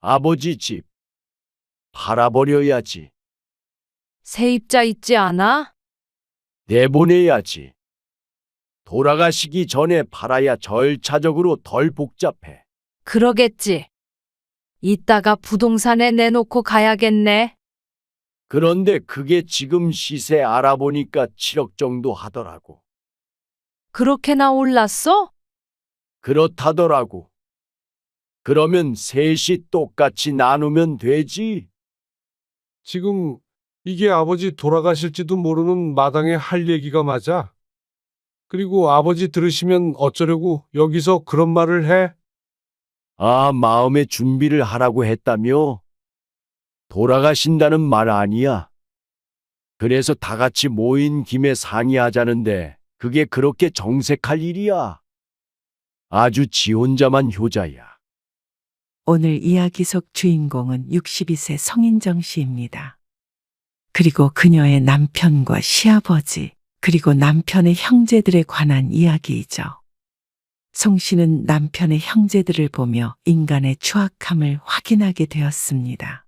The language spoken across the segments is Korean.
아버지 집 팔아버려야지. 세입자 있지 않아? 내보내야지. 돌아가시기 전에 팔아야 절차적으로 덜 복잡해. 그러겠지. 이따가 부동산에 내놓고 가야겠네. 그런데 그게 지금 시세 알아보니까 7억 정도 하더라고. 그렇게나 올랐어? 그렇다더라고. 그러면 셋이 똑같이 나누면 되지. 지금 이게 아버지 돌아가실지도 모르는 마당에 할 얘기가 맞아? 그리고 아버지 들으시면 어쩌려고 여기서 그런 말을 해? 아, 마음의 준비를 하라고 했다며? 돌아가신다는 말 아니야. 그래서 다 같이 모인 김에 상의하자는데 그게 그렇게 정색할 일이야. 아주 지 혼자만 효자야. 오늘 이야기 속 주인공은 62세 성인정 씨입니다. 그리고 그녀의 남편과 시아버지, 그리고 남편의 형제들에 관한 이야기이죠. 송 씨는 남편의 형제들을 보며 인간의 추악함을 확인하게 되었습니다.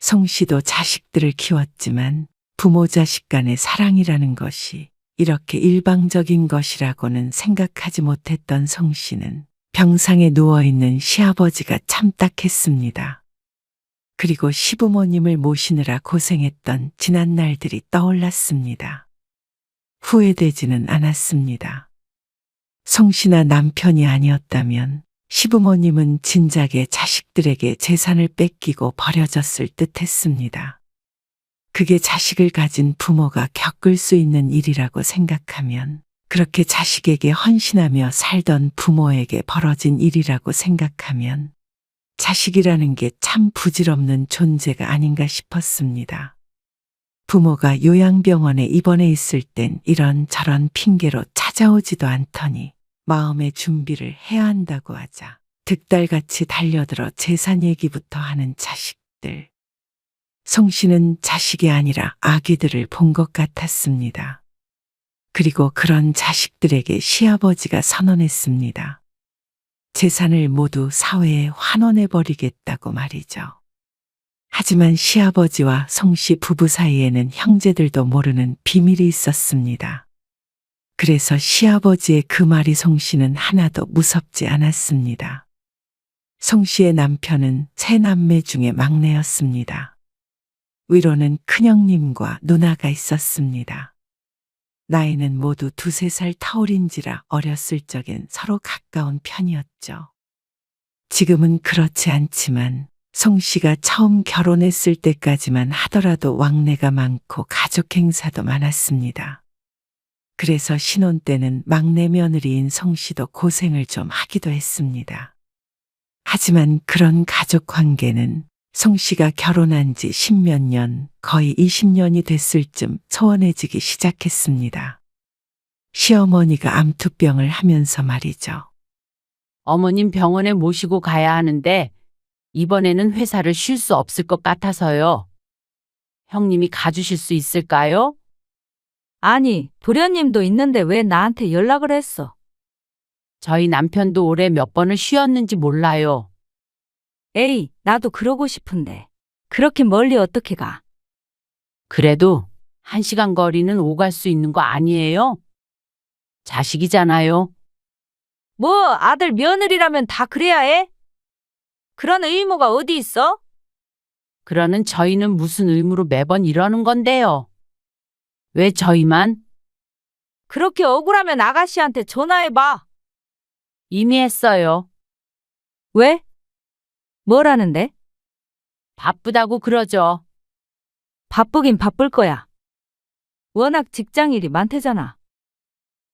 송 씨도 자식들을 키웠지만 부모 자식 간의 사랑이라는 것이 이렇게 일방적인 것이라고는 생각하지 못했던 송 씨는 병상에 누워있는 시아버지가 참 딱했습니다. 그리고 시부모님을 모시느라 고생했던 지난 날들이 떠올랐습니다. 후회되지는 않았습니다. 송 씨나 남편이 아니었다면 시부모님은 진작에 자식들에게 재산을 뺏기고 버려졌을 듯 했습니다. 그게 자식을 가진 부모가 겪을 수 있는 일이라고 생각하면, 그렇게 자식에게 헌신하며 살던 부모에게 벌어진 일이라고 생각하면 자식이라는 게 참 부질없는 존재가 아닌가 싶었습니다. 부모가 요양병원에 입원해 있을 땐 이런저런 핑계로 찾아오지도 않더니 마음의 준비를 해야 한다고 하자 득달같이 달려들어 재산 얘기부터 하는 자식들. 송 씨는 자식이 아니라 아기들을 본 것 같았습니다. 그리고 그런 자식들에게 시아버지가 선언했습니다. 재산을 모두 사회에 환원해 버리겠다고 말이죠. 하지만 시아버지와 송 씨 부부 사이에는 형제들도 모르는 비밀이 있었습니다. 그래서 시아버지의 그 말이 송 씨는 하나도 무섭지 않았습니다. 송 씨의 남편은 세 남매 중에 막내였습니다. 위로는 큰형님과 누나가 있었습니다. 나이는 모두 2~3살 터울인지라 어렸을 적엔 서로 가까운 편이었죠. 지금은 그렇지 않지만 송 씨가 처음 결혼했을 때까지만 하더라도 왕래가 많고 가족 행사도 많았습니다. 그래서 신혼 때는 막내 며느리인 송 씨도 고생을 좀 하기도 했습니다. 하지만 그런 가족 관계는 송 씨가 결혼한 지 10몇 년, 거의 20년이 됐을 쯤 소원해지기 시작했습니다. 시어머니가 암투병을 하면서 말이죠. 어머님 병원에 모시고 가야 하는데 이번에는 회사를 쉴 수 없을 것 같아서요. 형님이 가주실 수 있을까요? 아니, 도련님도 있는데 왜 나한테 연락을 했어? 저희 남편도 올해 몇 번을 쉬었는지 몰라요. 에이, 나도 그러고 싶은데. 그렇게 멀리 어떻게 가? 그래도 1시간 거리는 오갈 수 있는 거 아니에요? 자식이잖아요. 뭐 아들 며느리라면 다 그래야 해? 그런 의무가 어디 있어? 그러는 저희는 무슨 의무로 매번 이러는 건데요. 왜 저희만? 그렇게 억울하면 아가씨한테 전화해봐. 이미 했어요. 왜? 뭐라는데? 바쁘다고 그러죠. 바쁘긴 바쁠 거야. 워낙 직장일이 많대잖아.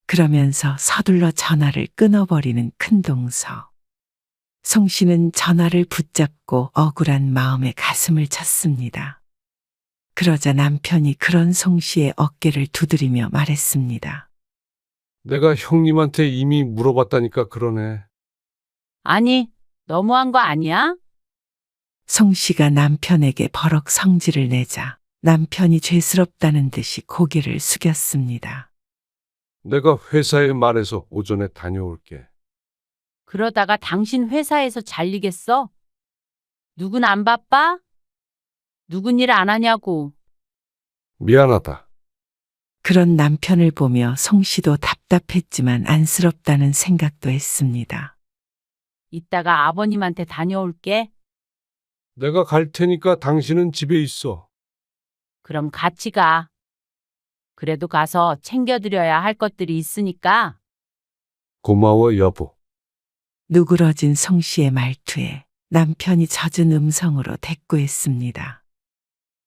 그러면서 서둘러 전화를 끊어버리는 큰동서. 송 씨는 전화를 붙잡고 억울한 마음에 가슴을 쳤습니다. 그러자 남편이 그런 송 씨의 어깨를 두드리며 말했습니다. 내가 형님한테 이미 물어봤다니까 그러네. 아니, 너무한 거 아니야? 송 씨가 남편에게 버럭 성질을 내자 남편이 죄스럽다는 듯이 고개를 숙였습니다. 내가 회사에 말해서 오전에 다녀올게. 그러다가 당신 회사에서 잘리겠어? 누군 안 바빠? 누군 일 안 하냐고. 미안하다. 그런 남편을 보며 송 씨도 답답했지만 안쓰럽다는 생각도 했습니다. 이따가 아버님한테 다녀올게. 내가 갈 테니까 당신은 집에 있어. 그럼 같이 가. 그래도 가서 챙겨드려야 할 것들이 있으니까. 고마워, 여보. 누그러진 송 씨의 말투에 남편이 젖은 음성으로 대꾸했습니다.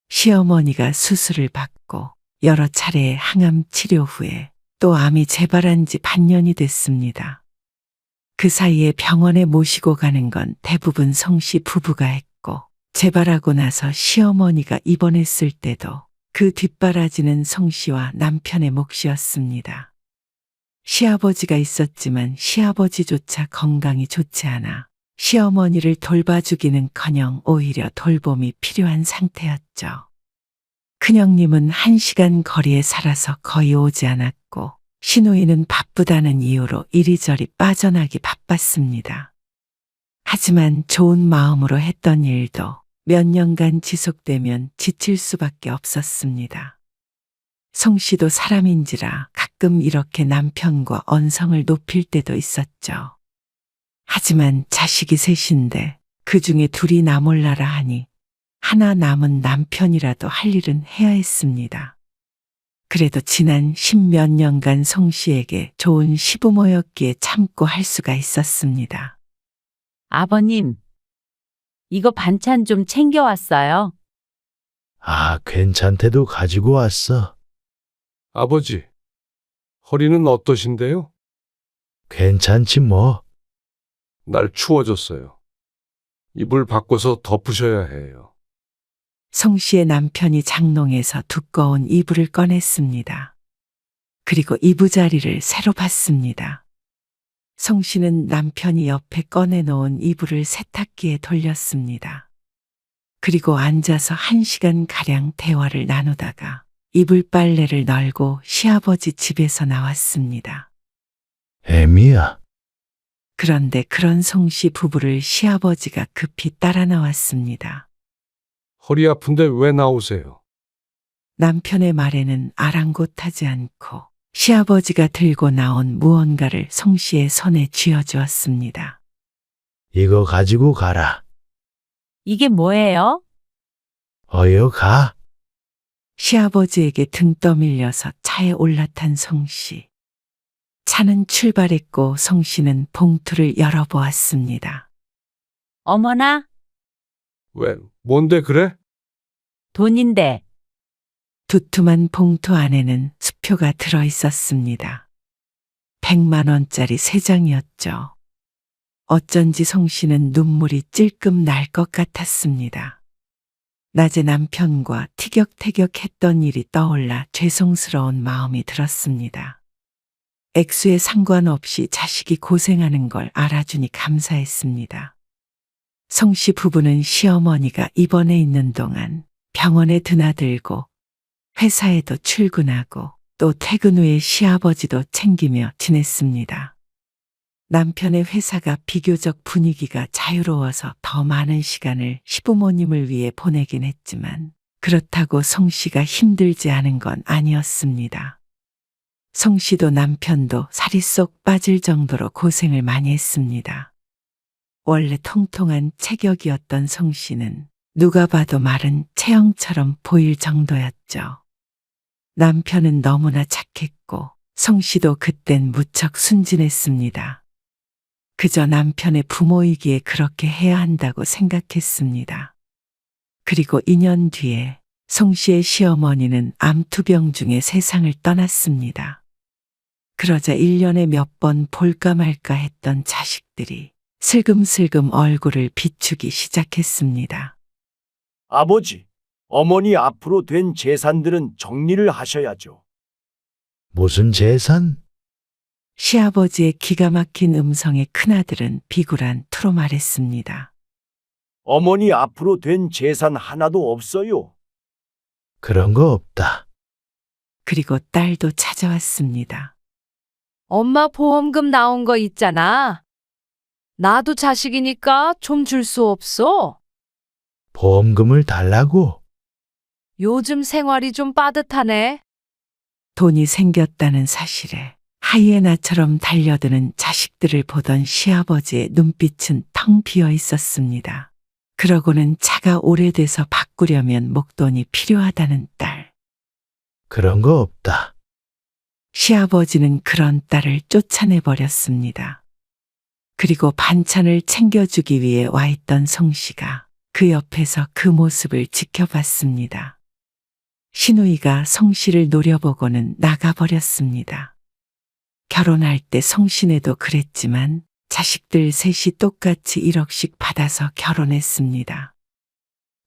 시어머니가 수술을 받고 여러 차례의 항암 치료 후에 또 암이 재발한 지 반년이 됐습니다. 그 사이에 병원에 모시고 가는 건 대부분 송 씨 부부가 했고, 재발하고 나서 시어머니가 입원했을 때도 그 뒷바라지는 송 씨와 남편의 몫이었습니다. 시아버지가 있었지만 시아버지조차 건강이 좋지 않아 시어머니를 돌봐주기는커녕 오히려 돌봄이 필요한 상태였죠. 큰형님은 1시간 거리에 살아서 거의 오지 않았고, 시누이는 바쁘다는 이유로 이리저리 빠져나기 바빴습니다. 하지만 좋은 마음으로 했던 일도 몇 년간 지속되면 지칠 수밖에 없었습니다. 송 씨도 사람인지라 가끔 이렇게 남편과 언성을 높일 때도 있었죠. 하지만 자식이 셋인데 그 중에 둘이 나 몰라라 하니 하나 남은 남편이라도 할 일은 해야 했습니다. 그래도 지난 10몇 년간 송 씨에게 좋은 시부모였기에 참고 할 수가 있었습니다. 아버님, 이거 반찬 좀 챙겨왔어요. 아, 괜찮대도 가지고 왔어. 아버지, 허리는 어떠신데요? 괜찮지 뭐. 날 추워졌어요. 이불 바꿔서 덮으셔야 해요. 송 씨의 남편이 장롱에서 두꺼운 이불을 꺼냈습니다. 그리고 이부자리를 새로 받습니다. 송 씨는 남편이 옆에 꺼내놓은 이불을 세탁기에 돌렸습니다. 그리고 앉아서 1시간가량 대화를 나누다가 이불 빨래를 널고 시아버지 집에서 나왔습니다. 애미야. 그런데 그런 송 씨 부부를 시아버지가 급히 따라 나왔습니다. 허리 아픈데 왜 나오세요? 남편의 말에는 아랑곳하지 않고 시아버지가 들고 나온 무언가를 송 씨의 손에 쥐어주었습니다. 이거 가지고 가라. 이게 뭐예요? 어여 가. 시아버지에게 등 떠밀려서 차에 올라탄 송 씨. 차는 출발했고 송 씨는 봉투를 열어보았습니다. 어머나, 왜, 뭔데 그래? 돈인데. 두툼한 봉투 안에는 수표가 들어 있었습니다. 100만 원짜리 3장이었죠. 어쩐지 송 씨는 눈물이 찔끔 날 것 같았습니다. 낮에 남편과 티격태격했던 일이 떠올라 죄송스러운 마음이 들었습니다. 액수에 상관없이 자식이 고생하는 걸 알아주니 감사했습니다. 송 씨 부부는 시어머니가 입원해 있는 동안 병원에 드나들고 회사에도 출근하고 또 퇴근 후에 시아버지도 챙기며 지냈습니다. 남편의 회사가 비교적 분위기가 자유로워서 더 많은 시간을 시부모님을 위해 보내긴 했지만 그렇다고 송 씨가 힘들지 않은 건 아니었습니다. 송 씨도 남편도 살이 쏙 빠질 정도로 고생을 많이 했습니다. 원래 통통한 체격이었던 송 씨는 누가 봐도 마른 체형처럼 보일 정도였죠. 남편은 너무나 착했고 송 씨도 그땐 무척 순진했습니다. 그저 남편의 부모이기에 그렇게 해야 한다고 생각했습니다. 그리고 2년 뒤에 송 씨의 시어머니는 암투병 중에 세상을 떠났습니다. 그러자 1년에 몇 번 볼까 말까 했던 자식들이 슬금슬금 얼굴을 비추기 시작했습니다. 아버지, 어머니 앞으로 된 재산들은 정리를 하셔야죠. 무슨 재산? 시아버지의 기가 막힌 음성에 큰아들은 비굴한 투로 말했습니다. 어머니 앞으로 된 재산 하나도 없어요. 그런 거 없다. 그리고 딸도 찾아왔습니다. 엄마 보험금 나온 거 있잖아. 나도 자식이니까 좀 줄 수 없어? 보험금을 달라고? 요즘 생활이 좀 빠듯하네. 돈이 생겼다는 사실에 하이에나처럼 달려드는 자식들을 보던 시아버지의 눈빛은 텅 비어 있었습니다. 그러고는 차가 오래돼서 바꾸려면 목돈이 필요하다는 딸. 그런 거 없다. 시아버지는 그런 딸을 쫓아내버렸습니다. 그리고 반찬을 챙겨주기 위해 와 있던 성씨가 그 옆에서 그 모습을 지켜봤습니다. 신우이가 성씨를 노려보고는 나가버렸습니다. 결혼할 때 성씨네도 그랬지만 자식들 셋이 똑같이 1억씩 받아서 결혼했습니다.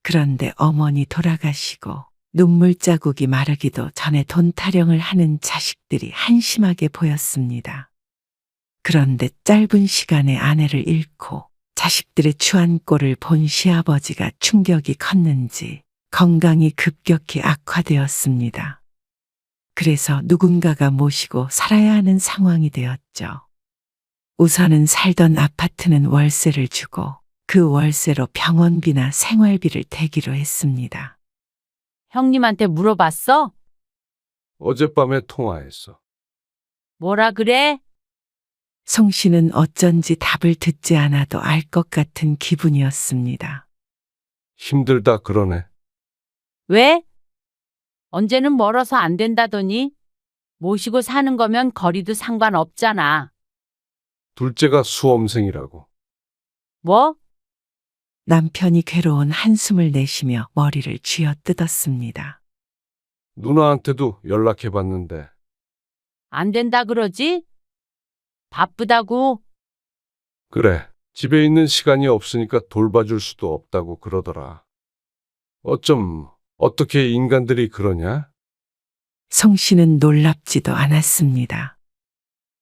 그런데 어머니 돌아가시고 눈물 자국이 마르기도 전에 돈 타령을 하는 자식들이 한심하게 보였습니다. 그런데 짧은 시간에 아내를 잃고 자식들의 추한 꼴을 본 시아버지가 충격이 컸는지 건강이 급격히 악화되었습니다. 그래서 누군가가 모시고 살아야 하는 상황이 되었죠. 우선은 살던 아파트는 월세를 주고 그 월세로 병원비나 생활비를 대기로 했습니다. 형님한테 물어봤어? 어젯밤에 통화했어. 뭐라 그래? 송 씨는 어쩐지 답을 듣지 않아도 알 것 같은 기분이었습니다. 힘들다 그러네. 왜? 언제는 멀어서 안 된다더니 모시고 사는 거면 거리도 상관없잖아. 둘째가 수험생이라고. 뭐? 남편이 괴로운 한숨을 내쉬며 머리를 쥐어뜯었습니다. 누나한테도 연락해봤는데 안 된다 그러지? 바쁘다고? 그래, 집에 있는 시간이 없으니까 돌봐줄 수도 없다고 그러더라. 어떻게 인간들이 그러냐? 송 씨는 놀랍지도 않았습니다.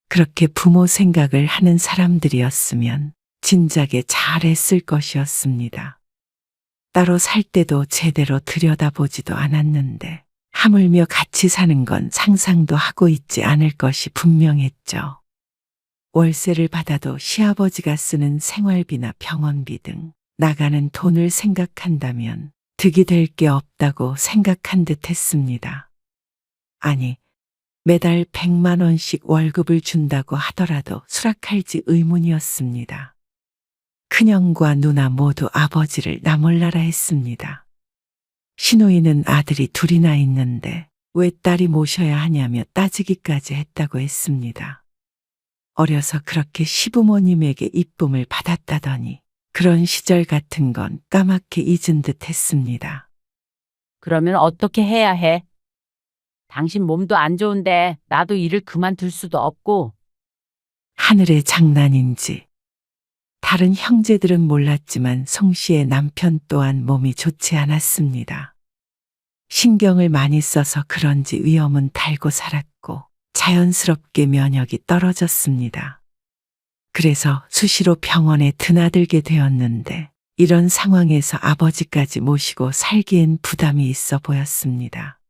그렇게 부모 생각을 하는 사람들이었으면 진작에 잘했을 것이었습니다. 따로 살 때도 제대로 들여다보지도 않았는데 하물며 같이 사는 건 상상도 하고 있지 않을 것이 분명했죠. 월세를 받아도 시아버지가 쓰는 생활비나 병원비 등 나가는 돈을 생각한다면 득이 될 게 없다고 생각한 듯 했습니다. 아니, 매달 100만 원씩 월급을 준다고 하더라도 수락할지 의문이었습니다. 큰형과 누나 모두 아버지를 나몰라라 했습니다. 신우이는 아들이 둘이나 있는데 왜 딸이 모셔야 하냐며 따지기까지 했다고 했습니다. 어려서 그렇게 시부모님에게 이쁨을 받았다더니 그런 시절 같은 건 까맣게 잊은 듯 했습니다. 그러면 어떻게 해야 해? 당신 몸도 안 좋은데 나도 일을 그만둘 수도 없고. 하늘의 장난인지 다른 형제들은 몰랐지만 송 씨의 남편 또한 몸이 좋지 않았습니다. 신경을 많이 써서 그런지 위험은 달고 살았고 자연스럽게 면역이 떨어졌습니다. 그래서 수시로 병원에 드나들게 되었는데 이런 상황에서 아버지까지 모시고 살기엔 부담이 있어 보였습니다.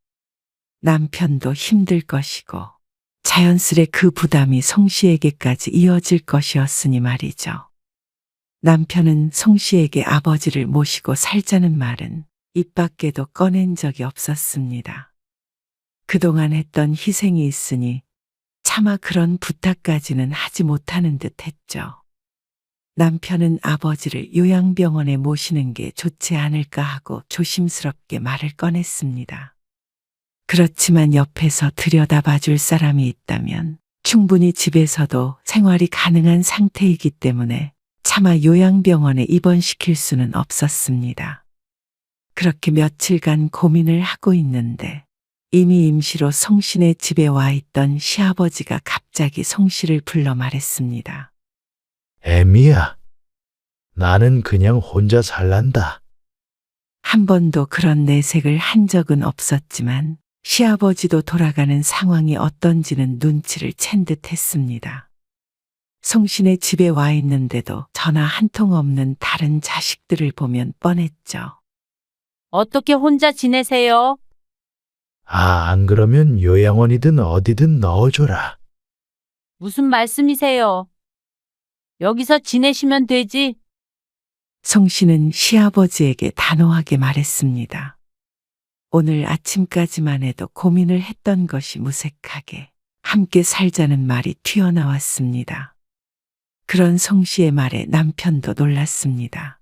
남편도 힘들 것이고 자연스레 그 부담이 송 씨에게까지 이어질 것이었으니 말이죠. 남편은 송 씨에게 아버지를 모시고 살자는 말은 입 밖에도 꺼낸 적이 없었습니다. 그동안 했던 희생이 있으니 차마 그런 부탁까지는 하지 못하는 듯 했죠. 남편은 아버지를 요양병원에 모시는 게 좋지 않을까 하고 조심스럽게 말을 꺼냈습니다. 그렇지만 옆에서 들여다봐 줄 사람이 있다면 충분히 집에서도 생활이 가능한 상태이기 때문에 차마 요양병원에 입원시킬 수는 없었습니다. 그렇게 며칠간 고민을 하고 있는데 이미 임시로 송씨네 집에 와 있던 시아버지가 갑자기 송씨를 불러 말했습니다. 애미야, 나는 그냥 혼자 살란다. 한 번도 그런 내색을 한 적은 없었지만 시아버지도 돌아가는 상황이 어떤지는 눈치를 챈 듯 했습니다. 송씨네 집에 와 있는데도 전화 한 통 없는 다른 자식들을 보면 뻔했죠. 어떻게 혼자 지내세요? 안 그러면 요양원이든 어디든 넣어줘라. 무슨 말씀이세요? 여기서 지내시면 되지. 송 씨는 시아버지에게 단호하게 말했습니다. 오늘 아침까지만 해도 고민을 했던 것이 무색하게 함께 살자는 말이 튀어나왔습니다. 그런 송 씨의 말에 남편도 놀랐습니다.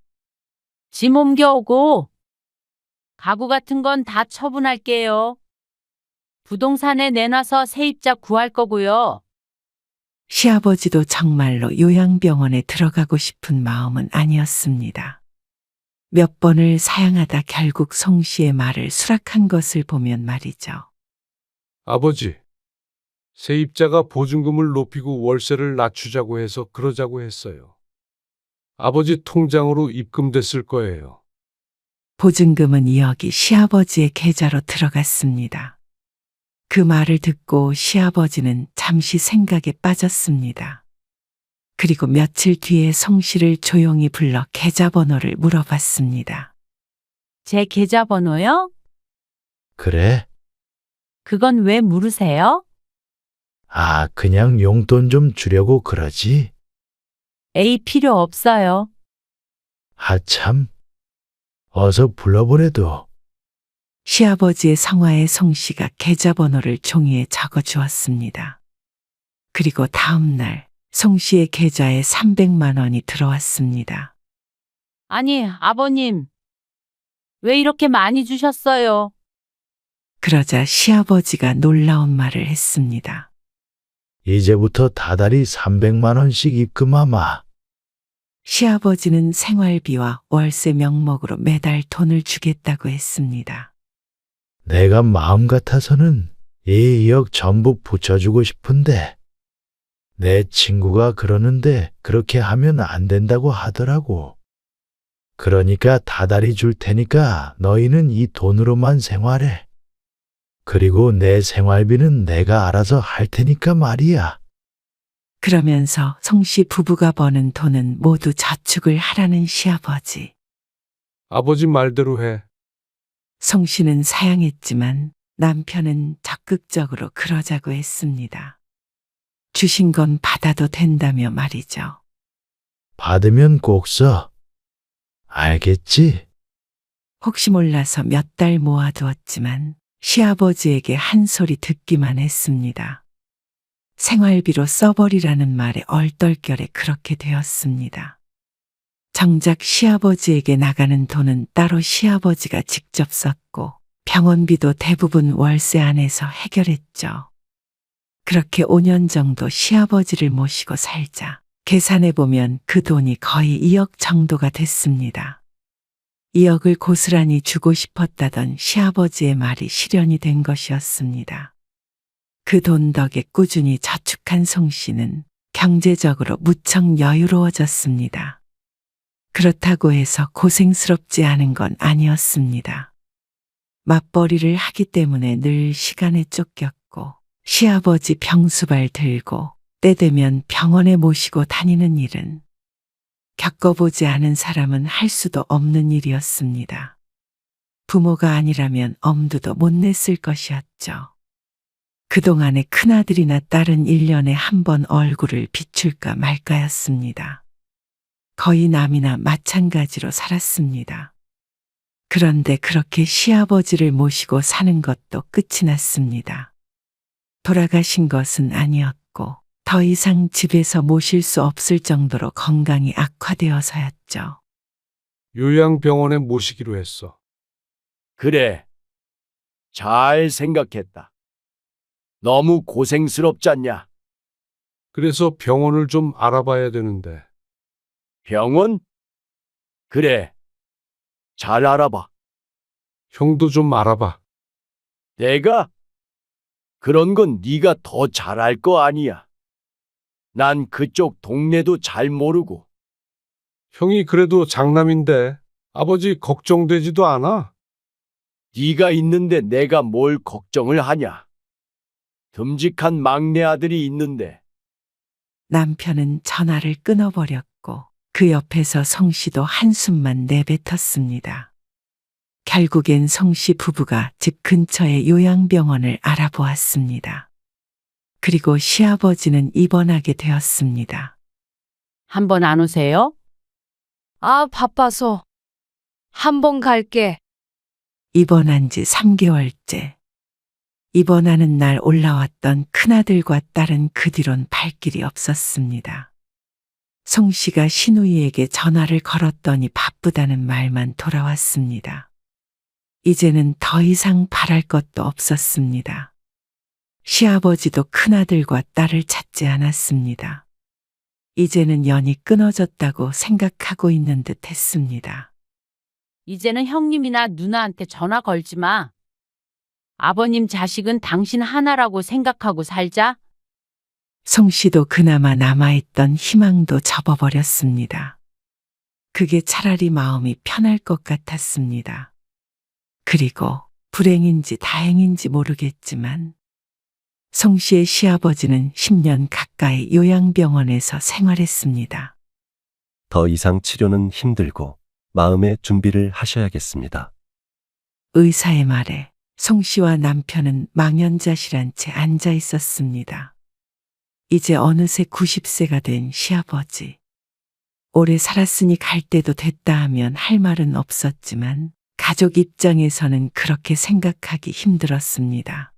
짐 옮겨오고 가구 같은 건 다 처분할게요. 부동산에 내놔서 세입자 구할 거고요. 시아버지도 정말로 요양병원에 들어가고 싶은 마음은 아니었습니다. 몇 번을 사양하다 결국 송 씨의 말을 수락한 것을 보면 말이죠. 아버지, 세입자가 보증금을 높이고 월세를 낮추자고 해서 그러자고 했어요. 아버지 통장으로 입금됐을 거예요. 보증금은 2억이 시아버지의 계좌로 들어갔습니다. 그 말을 듣고 시아버지는 잠시 생각에 빠졌습니다. 그리고 며칠 뒤에 송 씨를 조용히 불러 계좌번호를 물어봤습니다. 제 계좌번호요? 그래? 그건 왜 물으세요? 아, 그냥 용돈 좀 주려고 그러지? 에이, 필요 없어요. 하참. 어서 불러보래도. 시아버지의 성화에 송 씨가 계좌번호를 종이에 적어 주었습니다. 그리고 다음 날 송 씨의 계좌에 300만 원이 들어왔습니다. 아니, 아버님. 왜 이렇게 많이 주셨어요? 그러자 시아버지가 놀라운 말을 했습니다. 이제부터 다달이 300만 원씩 입금하마. 시아버지는 생활비와 월세 명목으로 매달 돈을 주겠다고 했습니다. 내가 마음 같아서는 이 2억 전부 붙여주고 싶은데 내 친구가 그러는데 그렇게 하면 안 된다고 하더라고. 그러니까 다달이 줄 테니까 너희는 이 돈으로만 생활해. 그리고 내 생활비는 내가 알아서 할 테니까 말이야. 그러면서 송 씨 부부가 버는 돈은 모두 저축을 하라는 시아버지. 아버지 말대로 해. 송 씨는 사양했지만 남편은 적극적으로 그러자고 했습니다. 주신 건 받아도 된다며 말이죠. 받으면 꼭 써. 알겠지? 혹시 몰라서 몇 달 모아두었지만 시아버지에게 한 소리 듣기만 했습니다. 생활비로 써버리라는 말에 얼떨결에 그렇게 되었습니다. 정작 시아버지에게 나가는 돈은 따로 시아버지가 직접 썼고 병원비도 대부분 월세 안에서 해결했죠. 그렇게 5년 정도 시아버지를 모시고 살자 계산해보면 그 돈이 거의 2억 정도가 됐습니다. 2억을 고스란히 주고 싶었다던 시아버지의 말이 실현이 된 것이었습니다. 그 돈 덕에 꾸준히 저축한 송 씨는 경제적으로 무척 여유로워졌습니다. 그렇다고 해서 고생스럽지 않은 건 아니었습니다. 맞벌이를 하기 때문에 늘 시간에 쫓겼고 시아버지 병수발 들고 때 되면 병원에 모시고 다니는 일은 겪어보지 않은 사람은 할 수도 없는 일이었습니다. 부모가 아니라면 엄두도 못 냈을 것이었죠. 그동안에 큰아들이나 딸은 1년에 한 번 얼굴을 비출까 말까였습니다. 거의 남이나 마찬가지로 살았습니다. 그런데 그렇게 시아버지를 모시고 사는 것도 끝이 났습니다. 돌아가신 것은 아니었고 더 이상 집에서 모실 수 없을 정도로 건강이 악화되어서였죠. 요양병원에 모시기로 했어. 그래. 잘 생각했다. 너무 고생스럽잖냐? 그래서 병원을 좀 알아봐야 되는데. 병원? 그래. 잘 알아봐. 형도 좀 알아봐. 내가? 그런 건 네가 더 잘할 거 아니야. 난 그쪽 동네도 잘 모르고. 형이 그래도 장남인데 아버지 걱정되지도 않아? 네가 있는데 내가 뭘 걱정을 하냐? 듬직한 막내 아들이 있는데. 남편은 전화를 끊어버렸고 그 옆에서 송 씨도 한숨만 내뱉었습니다. 결국엔 송 씨 부부가 집 근처의 요양병원을 알아보았습니다. 그리고 시아버지는 입원하게 되었습니다. 한 번 안 오세요? 아, 바빠서. 한번 갈게. 입원한 지 3개월째. 입원하는 날 올라왔던 큰아들과 딸은 그 뒤론 발길이 없었습니다. 송 씨가 신우이에게 전화를 걸었더니 바쁘다는 말만 돌아왔습니다. 이제는 더 이상 바랄 것도 없었습니다. 시아버지도 큰아들과 딸을 찾지 않았습니다. 이제는 연이 끊어졌다고 생각하고 있는 듯 했습니다. 이제는 형님이나 누나한테 전화 걸지 마. 아버님 자식은 당신 하나라고 생각하고 살자. 송 씨도 그나마 남아있던 희망도 접어버렸습니다. 그게 차라리 마음이 편할 것 같았습니다. 그리고 불행인지 다행인지 모르겠지만 송 씨의 시아버지는 10년 가까이 요양병원에서 생활했습니다. 더 이상 치료는 힘들고 마음의 준비를 하셔야겠습니다. 의사의 말에 송 씨와 남편은 망연자실한 채 앉아 있었습니다. 이제 어느새 90세가 된 시아버지. 오래 살았으니 갈 때도 됐다 하면 할 말은 없었지만 가족 입장에서는 그렇게 생각하기 힘들었습니다.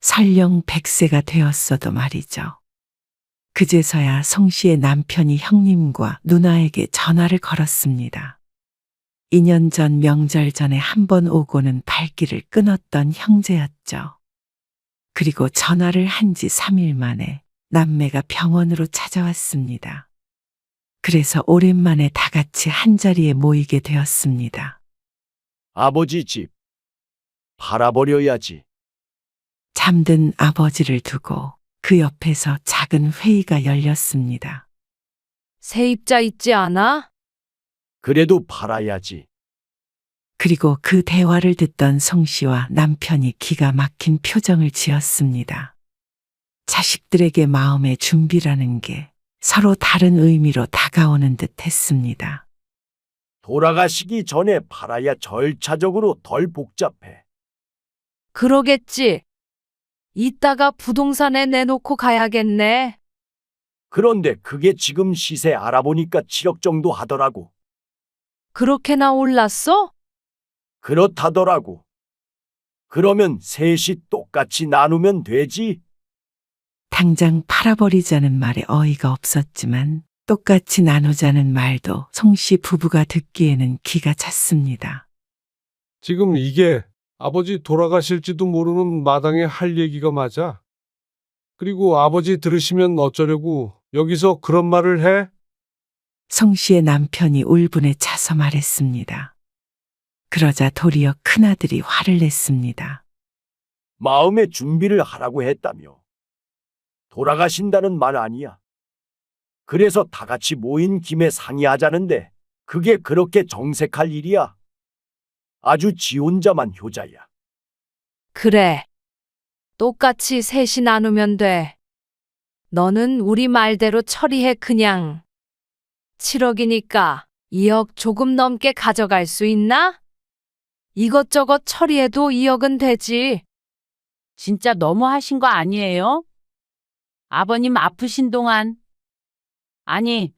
설령 100세가 되었어도 말이죠. 그제서야 송 씨의 남편이 형님과 누나에게 전화를 걸었습니다. 2년 전 명절 전에 한 번 오고는 발길을 끊었던 형제였죠. 그리고 전화를 한 지 3일 만에 남매가 병원으로 찾아왔습니다. 그래서 오랜만에 다 같이 한자리에 모이게 되었습니다. 아버지 집 팔아버려야지. 잠든 아버지를 두고 그 옆에서 작은 회의가 열렸습니다. 세입자 있지 않아? 그래도 팔아야지. 그리고 그 대화를 듣던 송 씨와 남편이 기가 막힌 표정을 지었습니다. 자식들에게 마음의 준비라는 게 서로 다른 의미로 다가오는 듯 했습니다. 돌아가시기 전에 팔아야 절차적으로 덜 복잡해. 그러겠지. 이따가 부동산에 내놓고 가야겠네. 그런데 그게 지금 시세 알아보니까 7억 정도 하더라고. 그렇게나 올랐어? 그렇다더라고. 그러면 셋이 똑같이 나누면 되지. 당장 팔아버리자는 말에 어이가 없었지만 똑같이 나누자는 말도 송 씨 부부가 듣기에는 기가 찼습니다. 지금 이게 아버지 돌아가실지도 모르는 마당에 할 얘기가 맞아? 그리고 아버지 들으시면 어쩌려고 여기서 그런 말을 해? 송 씨의 남편이 울분에 차서 말했습니다. 그러자 도리어 큰아들이 화를 냈습니다. 마음의 준비를 하라고 했다며. 돌아가신다는 말 아니야. 그래서 다 같이 모인 김에 상의하자는데 그게 그렇게 정색할 일이야. 아주 지 혼자만 효자야. 그래. 똑같이 셋이 나누면 돼. 너는 우리 말대로 처리해 그냥. 7억이니까 2억 조금 넘게 가져갈 수 있나? 이것저것 처리해도 2억은 되지. 진짜 너무 하신 거 아니에요? 아버님 아프신 동안. 아니,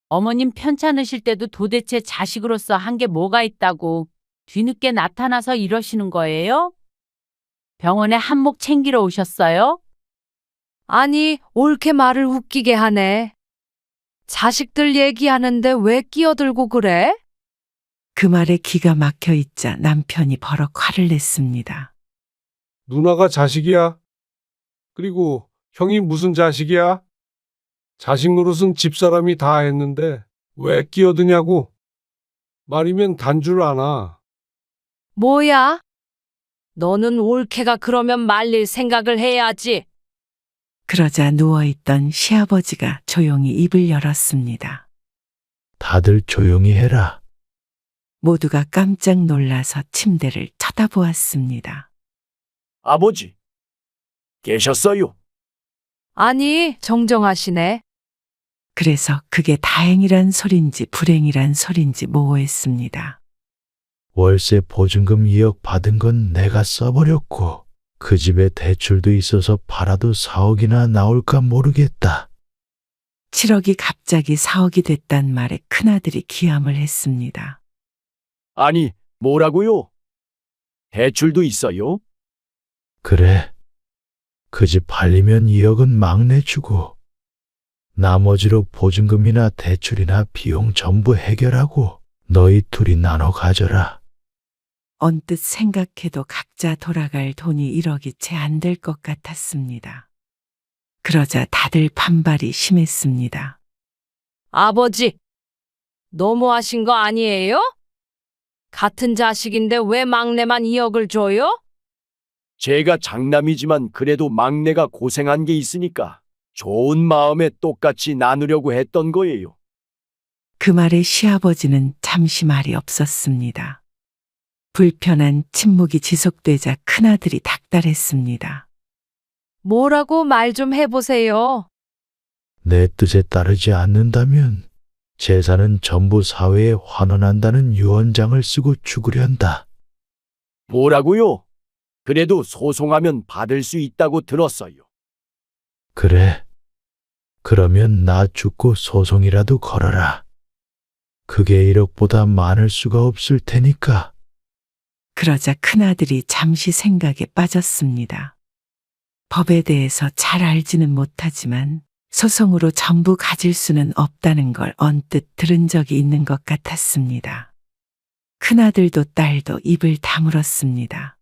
어머님 편찮으실 때도 도대체 자식으로서 한 게 뭐가 있다고 뒤늦게 나타나서 이러시는 거예요? 병원에 한몫 챙기러 오셨어요? 아니, 옳게 말을 웃기게 하네. 자식들 얘기하는데 왜 끼어들고 그래? 그 말에 기가 막혀 있자 남편이 버럭 화를 냈습니다. 누나가 자식이야? 그리고 형이 무슨 자식이야? 자식 노릇은 집사람이 다 했는데 왜 끼어드냐고? 말이면 단 줄 아나. 뭐야? 너는 올케가 그러면 말릴 생각을 해야지. 그러자 누워있던 시아버지가 조용히 입을 열었습니다. 다들 조용히 해라. 모두가 깜짝 놀라서 침대를 쳐다보았습니다. 아버지, 계셨어요? 아니, 정정하시네. 그래서 그게 다행이란 소린지 불행이란 소린지 모호했습니다. 월세 보증금 2억 받은 건 내가 써버렸고 그 집에 대출도 있어서 팔아도 4억이나 나올까 모르겠다. 7억이 갑자기 4억이 됐단 말에 큰아들이 기함을 했습니다. 아니, 뭐라고요? 대출도 있어요? 그래. 그 집 팔리면 2억은 막내 주고, 나머지로 보증금이나 대출이나 비용 전부 해결하고 너희 둘이 나눠 가져라. 언뜻 생각해도 각자 돌아갈 돈이 1억이 채 안 될 것 같았습니다. 그러자 다들 반발이 심했습니다. 아버지, 너무하신 거 아니에요? 같은 자식인데 왜 막내만 2억을 줘요? 제가 장남이지만 그래도 막내가 고생한 게 있으니까 좋은 마음에 똑같이 나누려고 했던 거예요. 그 말에 시아버지는 잠시 말이 없었습니다. 불편한 침묵이 지속되자 큰아들이 닥달했습니다. 뭐라고 말 좀 해보세요. 내 뜻에 따르지 않는다면 재산은 전부 사회에 환원한다는 유언장을 쓰고 죽으련다. 뭐라고요? 그래도 소송하면 받을 수 있다고 들었어요. 그래. 그러면 나 죽고 소송이라도 걸어라. 그게 1억보다 많을 수가 없을 테니까. 그러자 큰아들이 잠시 생각에 빠졌습니다. 법에 대해서 잘 알지는 못하지만 소송으로 전부 가질 수는 없다는 걸 언뜻 들은 적이 있는 것 같았습니다. 큰아들도 딸도 입을 다물었습니다.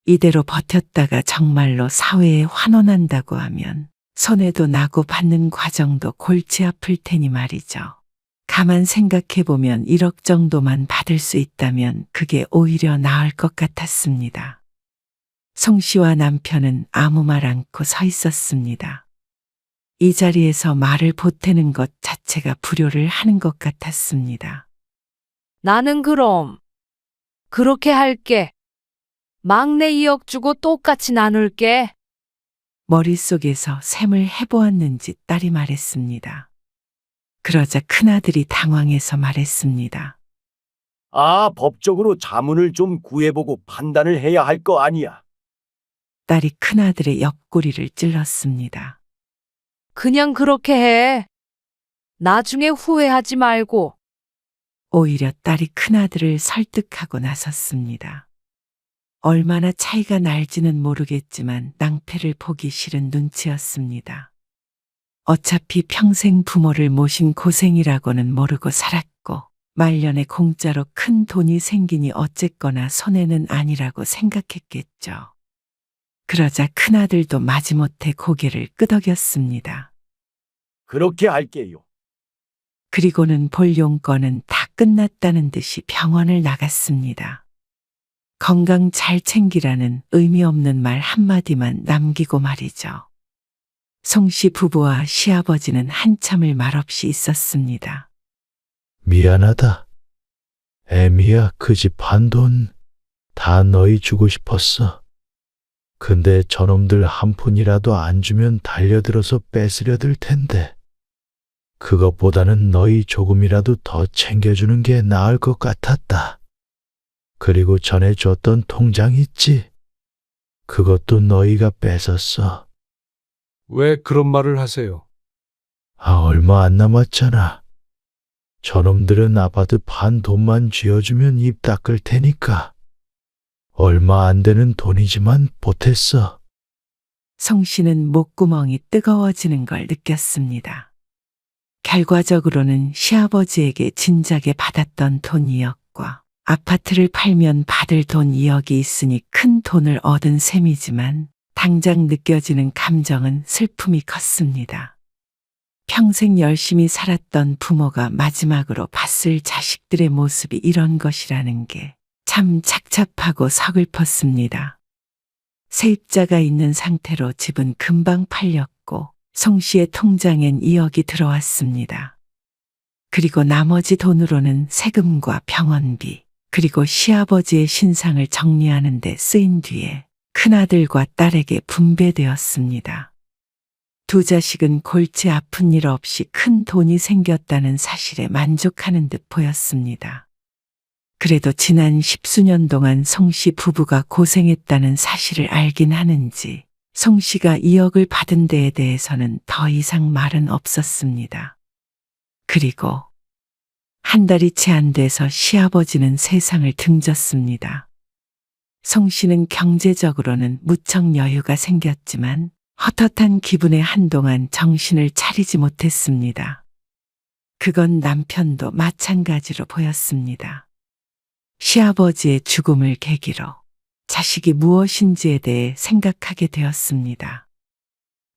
이대로 버텼다가 정말로 사회에 환원한다고 하면 손해도 나고 받는 과정도 골치 아플 테니 말이죠. 가만 생각해보면 1억 정도만 받을 수 있다면 그게 오히려 나을 것 같았습니다. 송 씨와 남편은 아무 말 않고 서 있었습니다. 이 자리에서 말을 보태는 것 자체가 불효를 하는 것 같았습니다. 나는 그럼 그렇게 할게. 막내 2억 주고 똑같이 나눌게. 머릿속에서 셈을 해보았는지 딸이 말했습니다. 그러자 큰아들이 당황해서 말했습니다. 아, 법적으로 자문을 좀 구해보고 판단을 해야 할 거 아니야. 딸이 큰아들의 옆구리를 찔렀습니다. 그냥 그렇게 해. 나중에 후회하지 말고. 오히려 딸이 큰아들을 설득하고 나섰습니다. 얼마나 차이가 날지는 모르겠지만 낭패를 보기 싫은 눈치였습니다. 어차피 평생 부모를 모신 고생이라고는 모르고 살았고 말년에 공짜로 큰 돈이 생기니 어쨌거나 손해는 아니라고 생각했겠죠. 그러자 큰아들도 마지못해 고개를 끄덕였습니다. 그렇게 할게요. 그리고는 볼 용건은 다 끝났다는 듯이 병원을 나갔습니다. 건강 잘 챙기라는 의미 없는 말 한마디만 남기고 말이죠. 송 씨 부부와 시아버지는 한참을 말없이 있었습니다. 미안하다. 애미야, 그 집 한 돈 다 너희 주고 싶었어. 근데 저놈들 한 푼이라도 안 주면 달려들어서 뺏으려들 텐데. 그것보다는 너희 조금이라도 더 챙겨주는 게 나을 것 같았다. 그리고 전에 줬던 통장 있지? 그것도 너희가 뺏었어. 왜 그런 말을 하세요? 아, 얼마 안 남았잖아. 저놈들은 아파트 판 돈만 쥐어주면 입 닦을 테니까. 얼마 안 되는 돈이지만 보탰어. 송 씨는 목구멍이 뜨거워지는 걸 느꼈습니다. 결과적으로는 시아버지에게 진작에 받았던 돈 2억과 아파트를 팔면 받을 돈 2억이 있으니 큰 돈을 얻은 셈이지만 당장 느껴지는 감정은 슬픔이 컸습니다. 평생 열심히 살았던 부모가 마지막으로 봤을 자식들의 모습이 이런 것이라는 게 참 착잡하고 서글펐습니다. 세입자가 있는 상태로 집은 금방 팔렸고 송 씨의 통장엔 2억이 들어왔습니다. 그리고 나머지 돈으로는 세금과 병원비, 그리고 시아버지의 신상을 정리하는 데 쓰인 뒤에 큰아들과 딸에게 분배되었습니다. 두 자식은 골치 아픈 일 없이 큰 돈이 생겼다는 사실에 만족하는 듯 보였습니다. 그래도 지난 10수년 동안 송 씨 부부가 고생했다는 사실을 알긴 하는지 송 씨가 2억을 받은 데에 대해서는 더 이상 말은 없었습니다. 그리고 한 달이 채 안 돼서 시아버지는 세상을 등졌습니다. 송 씨는 경제적으로는 무척 여유가 생겼지만 헛헛한 기분에 한동안 정신을 차리지 못했습니다. 그건 남편도 마찬가지로 보였습니다. 시아버지의 죽음을 계기로 자식이 무엇인지에 대해 생각하게 되었습니다.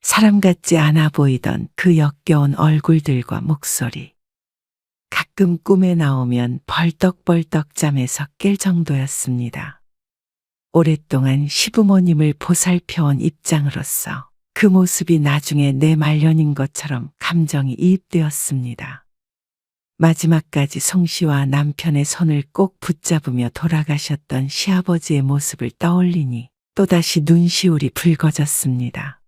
사람 같지 않아 보이던 그 역겨운 얼굴들과 목소리. 가끔 꿈에 나오면 벌떡벌떡 잠에서 깰 정도였습니다. 오랫동안 시부모님을 보살펴온 입장으로서 그 모습이 나중에 내 말년인 것처럼 감정이 이입되었습니다. 마지막까지 송 씨와 남편의 손을 꼭 붙잡으며 돌아가셨던 시아버지의 모습을 떠올리니 또다시 눈시울이 붉어졌습니다.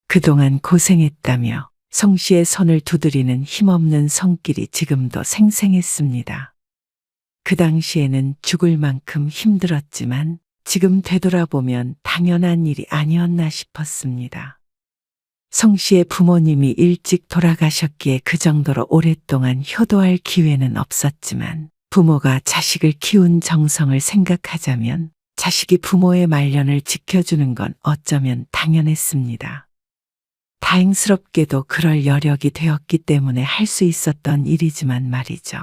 그동안 고생했다며 송 씨의 손을 두드리는 힘없는 손길이 지금도 생생했습니다. 그 당시에는 죽을 만큼 힘들었지만 지금 되돌아보면 당연한 일이 아니었나 싶었습니다. 송 씨의 부모님이 일찍 돌아가셨기에 그 정도로 오랫동안 효도할 기회는 없었지만 부모가 자식을 키운 정성을 생각하자면 자식이 부모의 말년을 지켜주는 건 어쩌면 당연했습니다. 다행스럽게도 그럴 여력이 되었기 때문에 할 수 있었던 일이지만 말이죠.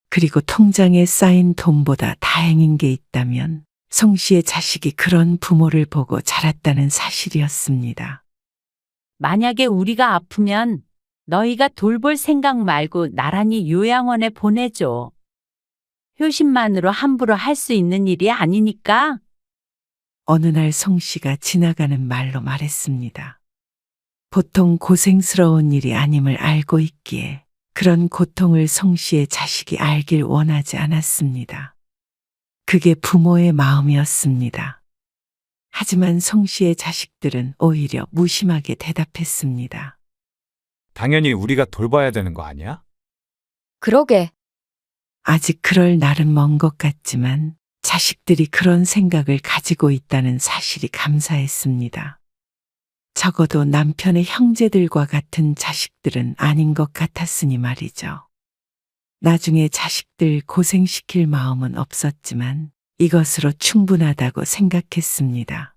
그리고 통장에 쌓인 돈보다 다행인 게 있다면 송 씨의 자식이 그런 부모를 보고 자랐다는 사실이었습니다. 만약에 우리가 아프면 너희가 돌볼 생각 말고 나란히 요양원에 보내줘. 효심만으로 함부로 할 수 있는 일이 아니니까. 어느 날 송 씨가 지나가는 말로 말했습니다. 보통 고생스러운 일이 아님을 알고 있기에 그런 고통을 송 씨의 자식이 알길 원하지 않았습니다. 그게 부모의 마음이었습니다. 하지만 송 씨의 자식들은 오히려 무심하게 대답했습니다. 당연히 우리가 돌봐야 되는 거 아니야? 그러게. 아직 그럴 날은 먼 것 같지만 자식들이 그런 생각을 가지고 있다는 사실이 감사했습니다. 적어도 남편의 형제들과 같은 자식들은 아닌 것 같았으니 말이죠. 나중에 자식들 고생시킬 마음은 없었지만 이것으로 충분하다고 생각했습니다.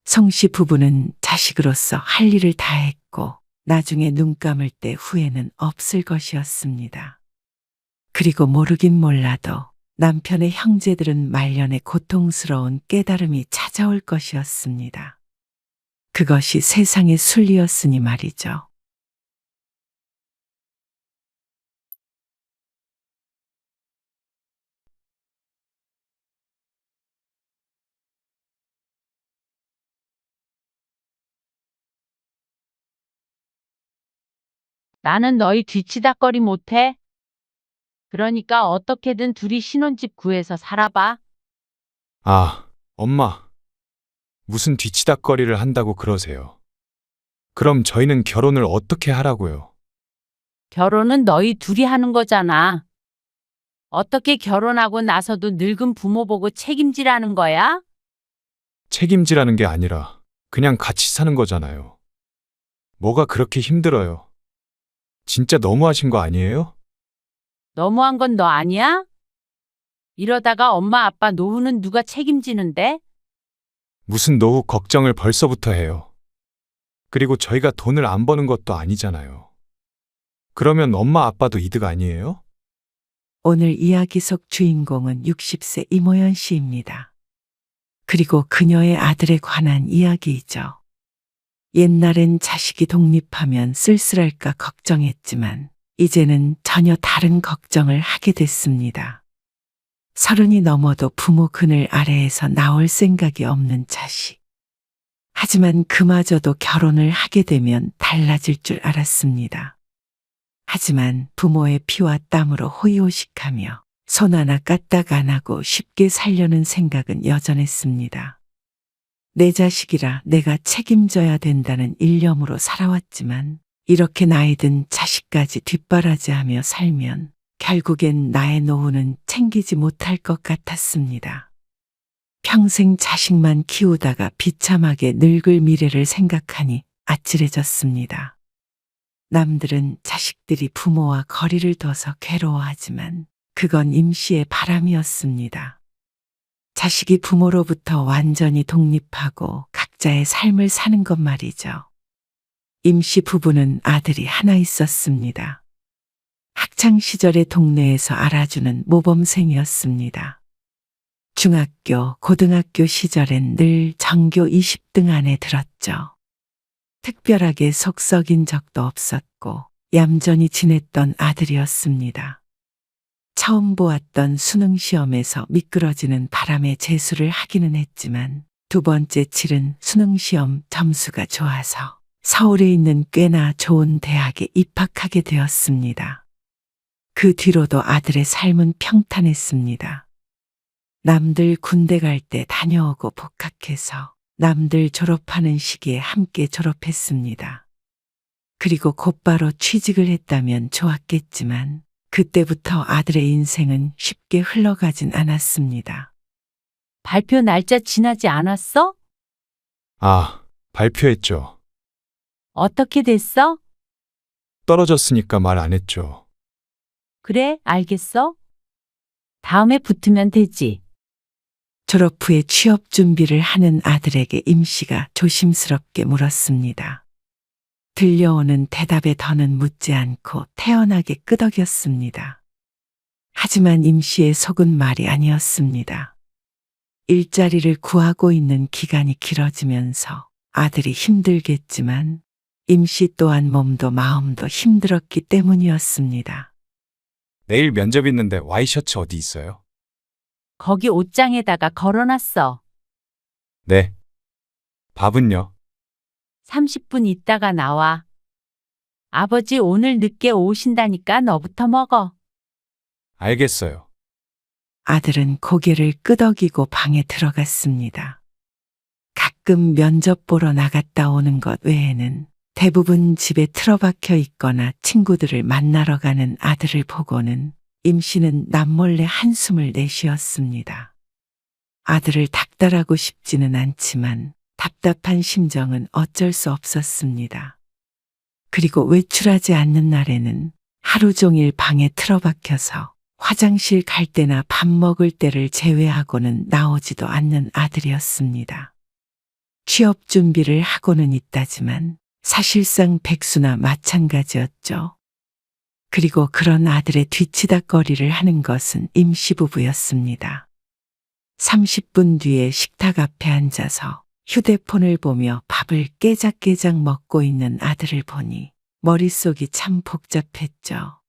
송 씨 부부는 자식으로서 할 일을 다 했고 나중에 눈 감을 때 후회는 없을 것이었습니다. 그리고 모르긴 몰라도 남편의 형제들은 말년에 고통스러운 깨달음이 찾아올 것이었습니다. 그것이 세상의 순리였으니 말이죠. 나는 너희 뒤치다꺼리 못해. 그러니까 어떻게든 둘이 신혼집 구해서 살아봐. 아, 엄마. 무슨 뒤치다꺼리를 한다고 그러세요. 그럼 저희는 결혼을 어떻게 하라고요? 결혼은 너희 둘이 하는 거잖아. 어떻게 결혼하고 나서도 늙은 부모 보고 책임지라는 거야? 책임지라는 게 아니라 그냥 같이 사는 거잖아요. 뭐가 그렇게 힘들어요? 진짜 너무하신 거 아니에요? 너무한 건 너 아니야? 이러다가 엄마 아빠 노후는 누가 책임지는데? 무슨 노후 걱정을 벌써부터 해요. 그리고 저희가 돈을 안 버는 것도 아니잖아요. 그러면 엄마 아빠도 이득 아니에요? 오늘 이야기 속 주인공은 60세 이모연 씨입니다. 그리고 그녀의 아들에 관한 이야기이죠. 옛날엔 자식이 독립하면 쓸쓸할까 걱정했지만 이제는 전혀 다른 걱정을 하게 됐습니다. 30이 넘어도 부모 그늘 아래에서 나올 생각이 없는 자식. 하지만 그마저도 결혼을 하게 되면 달라질 줄 알았습니다. 하지만 부모의 피와 땀으로 호의호식하며 손 하나 까딱 안 하고 쉽게 살려는 생각은 여전했습니다. 내 자식이라 내가 책임져야 된다는 일념으로 살아왔지만 이렇게 나이든 자식까지 뒷바라지하며 살면 결국엔 나의 노후는 챙기지 못할 것 같았습니다. 평생 자식만 키우다가 비참하게 늙을 미래를 생각하니 아찔해졌습니다. 남들은 자식들이 부모와 거리를 둬서 괴로워하지만 그건 임씨의 바람이었습니다. 자식이 부모로부터 완전히 독립하고 각자의 삶을 사는 것 말이죠. 임씨 부부는 아들이 하나 있었습니다. 학창 시절에 동네에서 알아주는 모범생이었습니다. 중학교, 고등학교 시절엔 늘 전교 20등 안에 들었죠. 특별하게 속 썩인 적도 없었고 얌전히 지냈던 아들이었습니다. 처음 보았던 수능 시험에서 미끄러지는 바람에 재수를 하기는 했지만 두 번째 치른 수능 시험 점수가 좋아서 서울에 있는 꽤나 좋은 대학에 입학하게 되었습니다. 그 뒤로도 아들의 삶은 평탄했습니다. 남들 군대 갈 때 다녀오고 복학해서 남들 졸업하는 시기에 함께 졸업했습니다. 그리고 곧바로 취직을 했다면 좋았겠지만 그때부터 아들의 인생은 쉽게 흘러가진 않았습니다. 발표 날짜 지나지 않았어? 아, 발표했죠. 어떻게 됐어? 떨어졌으니까 말 안 했죠. 그래, 알겠어. 다음에 붙으면 되지. 졸업 후에 취업 준비를 하는 아들에게 임씨가 조심스럽게 물었습니다. 들려오는 대답에 더는 묻지 않고 태연하게 끄덕였습니다. 하지만 임씨의 속은 말이 아니었습니다. 일자리를 구하고 있는 기간이 길어지면서 아들이 힘들겠지만 임씨 또한 몸도 마음도 힘들었기 때문이었습니다. 내일 면접 있는데 와이셔츠 어디 있어요? 거기 옷장에다가 걸어놨어. 네. 밥은요? 30분 있다가 나와. 아버지 오늘 늦게 오신다니까 너부터 먹어. 알겠어요. 아들은 고개를 끄덕이고 방에 들어갔습니다. 가끔 면접 보러 나갔다 오는 것 외에는 대부분 집에 틀어박혀 있거나 친구들을 만나러 가는 아들을 보고는 임씨는 남몰래 한숨을 내쉬었습니다. 아들을 닥달하고 싶지는 않지만 답답한 심정은 어쩔 수 없었습니다. 그리고 외출하지 않는 날에는 하루 종일 방에 틀어박혀서 화장실 갈 때나 밥 먹을 때를 제외하고는 나오지도 않는 아들이었습니다. 취업 준비를 하고는 있다지만 사실상 백수나 마찬가지였죠. 그리고 그런 아들의 뒤치다꺼리를 하는 것은 임시부부였습니다. 30분 뒤에 식탁 앞에 앉아서 휴대폰을 보며 밥을 깨작깨작 먹고 있는 아들을 보니 머릿속이 참 복잡했죠.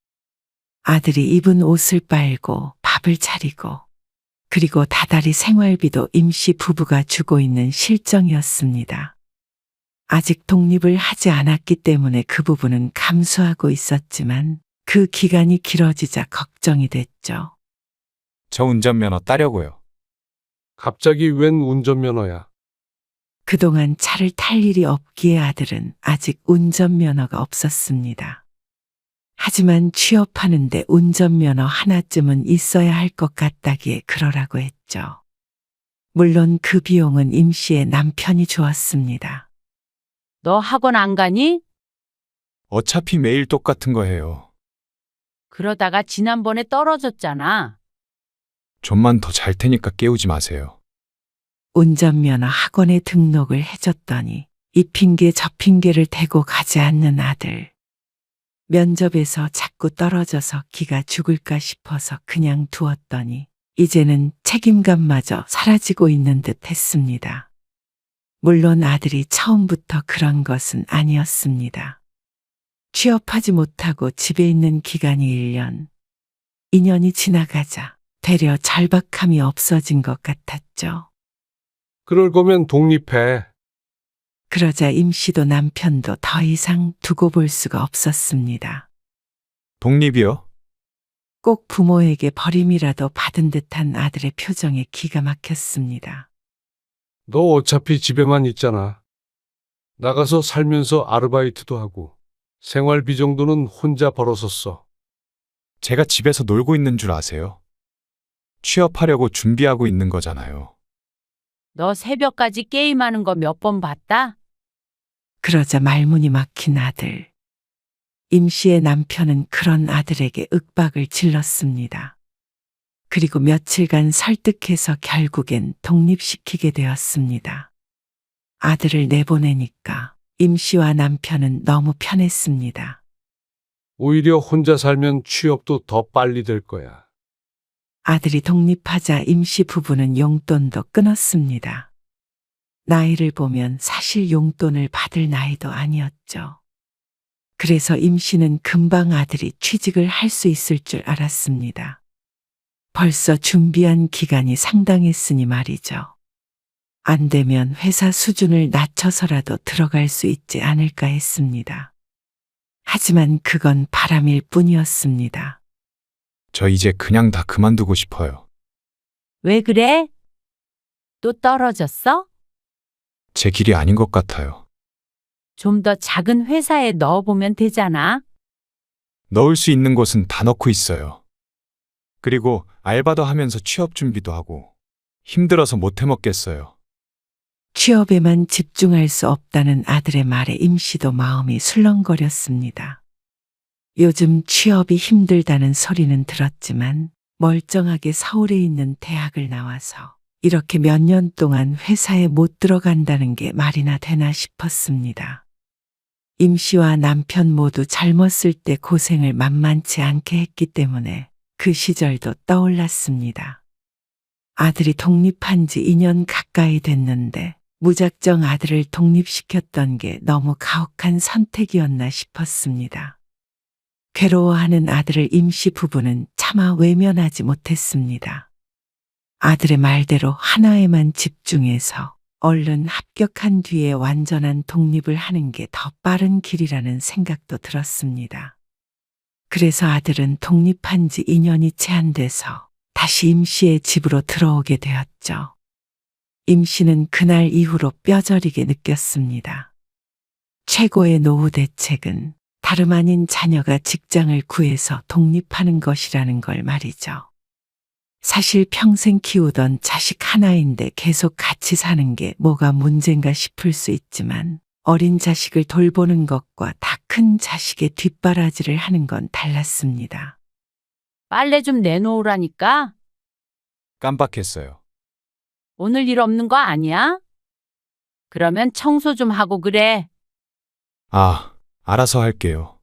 아들이 입은 옷을 빨고 밥을 차리고 그리고 다달이 생활비도 임시 부부가 주고 있는 실정이었습니다. 아직 독립을 하지 않았기 때문에 그 부분은 감수하고 있었지만 그 기간이 길어지자 걱정이 됐죠. 저 운전면허 따려고요. 갑자기 웬 운전면허야? 그동안 차를 탈 일이 없기에 아들은 아직 운전면허가 없었습니다. 하지만 취업하는데 운전면허 하나쯤은 있어야 할 것 같다기에 그러라고 했죠. 물론 그 비용은 임씨의 남편이 주었습니다. 너 학원 안 가니? 어차피 매일 똑같은 거 해요. 그러다가 지난번에 떨어졌잖아. 좀만 더 잘 테니까 깨우지 마세요. 운전면허 학원에 등록을 해줬더니 이 핑계 저 핑계를 대고 가지 않는 아들. 면접에서 자꾸 떨어져서 기가 죽을까 싶어서 그냥 두었더니 이제는 책임감마저 사라지고 있는 듯 했습니다. 물론 아들이 처음부터 그런 것은 아니었습니다. 취업하지 못하고 집에 있는 기간이 1년. 2년이 지나가자 되려 절박함이 없어진 것 같았죠. 그럴 거면 독립해. 그러자 임씨도 남편도 더 이상 두고 볼 수가 없었습니다. 독립이요? 꼭 부모에게 버림이라도 받은 듯한 아들의 표정에 기가 막혔습니다. 너 어차피 집에만 있잖아. 나가서 살면서 아르바이트도 하고 생활비 정도는 혼자 벌어서 써. 제가 집에서 놀고 있는 줄 아세요? 취업하려고 준비하고 있는 거잖아요. 너 새벽까지 게임하는 거 몇 번 봤다? 그러자 말문이 막힌 아들. 임 씨의 남편은 그런 아들에게 윽박을 질렀습니다. 그리고 며칠간 설득해서 결국엔 독립시키게 되었습니다. 아들을 내보내니까 임 씨와 남편은 너무 편했습니다. 오히려 혼자 살면 취업도 더 빨리 될 거야. 아들이 독립하자 임 씨 부부는 용돈도 끊었습니다. 나이를 보면 사실 용돈을 받을 나이도 아니었죠. 그래서 임 씨는 금방 아들이 취직을 할 수 있을 줄 알았습니다. 벌써 준비한 기간이 상당했으니 말이죠. 안 되면 회사 수준을 낮춰서라도 들어갈 수 있지 않을까 했습니다. 하지만 그건 바람일 뿐이었습니다. 저 이제 그냥 다 그만두고 싶어요. 왜 그래? 또 떨어졌어? 제 길이 아닌 것 같아요. 좀 더 작은 회사에 넣어보면 되잖아. 넣을 수 있는 곳은 다 넣고 있어요. 그리고 알바도 하면서 취업 준비도 하고 힘들어서 못 해먹겠어요. 취업에만 집중할 수 없다는 아들의 말에 임 씨도 마음이 술렁거렸습니다. 요즘 취업이 힘들다는 소리는 들었지만 멀쩡하게 서울에 있는 대학을 나와서 이렇게 몇 년 동안 회사에 못 들어간다는 게 말이나 되나 싶었습니다. 임 씨와 남편 모두 젊었을 때 고생을 만만치 않게 했기 때문에 그 시절도 떠올랐습니다. 아들이 독립한 지 2년 가까이 됐는데 무작정 아들을 독립시켰던 게 너무 가혹한 선택이었나 싶었습니다. 괴로워하는 아들을 임 씨 부부는 차마 외면하지 못했습니다. 아들의 말대로 하나에만 집중해서 얼른 합격한 뒤에 완전한 독립을 하는 게 더 빠른 길이라는 생각도 들었습니다. 그래서 아들은 독립한 지 2년이 채 안 돼서 다시 임 씨의 집으로 들어오게 되었죠. 임 씨는 그날 이후로 뼈저리게 느꼈습니다. 최고의 노후 대책은 다름 아닌 자녀가 직장을 구해서 독립하는 것이라는 걸 말이죠. 사실 평생 키우던 자식 하나인데 계속 같이 사는 게 뭐가 문제인가 싶을 수 있지만 어린 자식을 돌보는 것과 다 큰 자식의 뒷바라지를 하는 건 달랐습니다. 빨래 좀 내놓으라니까. 깜빡했어요. 오늘 일 없는 거 아니야? 그러면 청소 좀 하고 그래. 아, 알아서 할게요.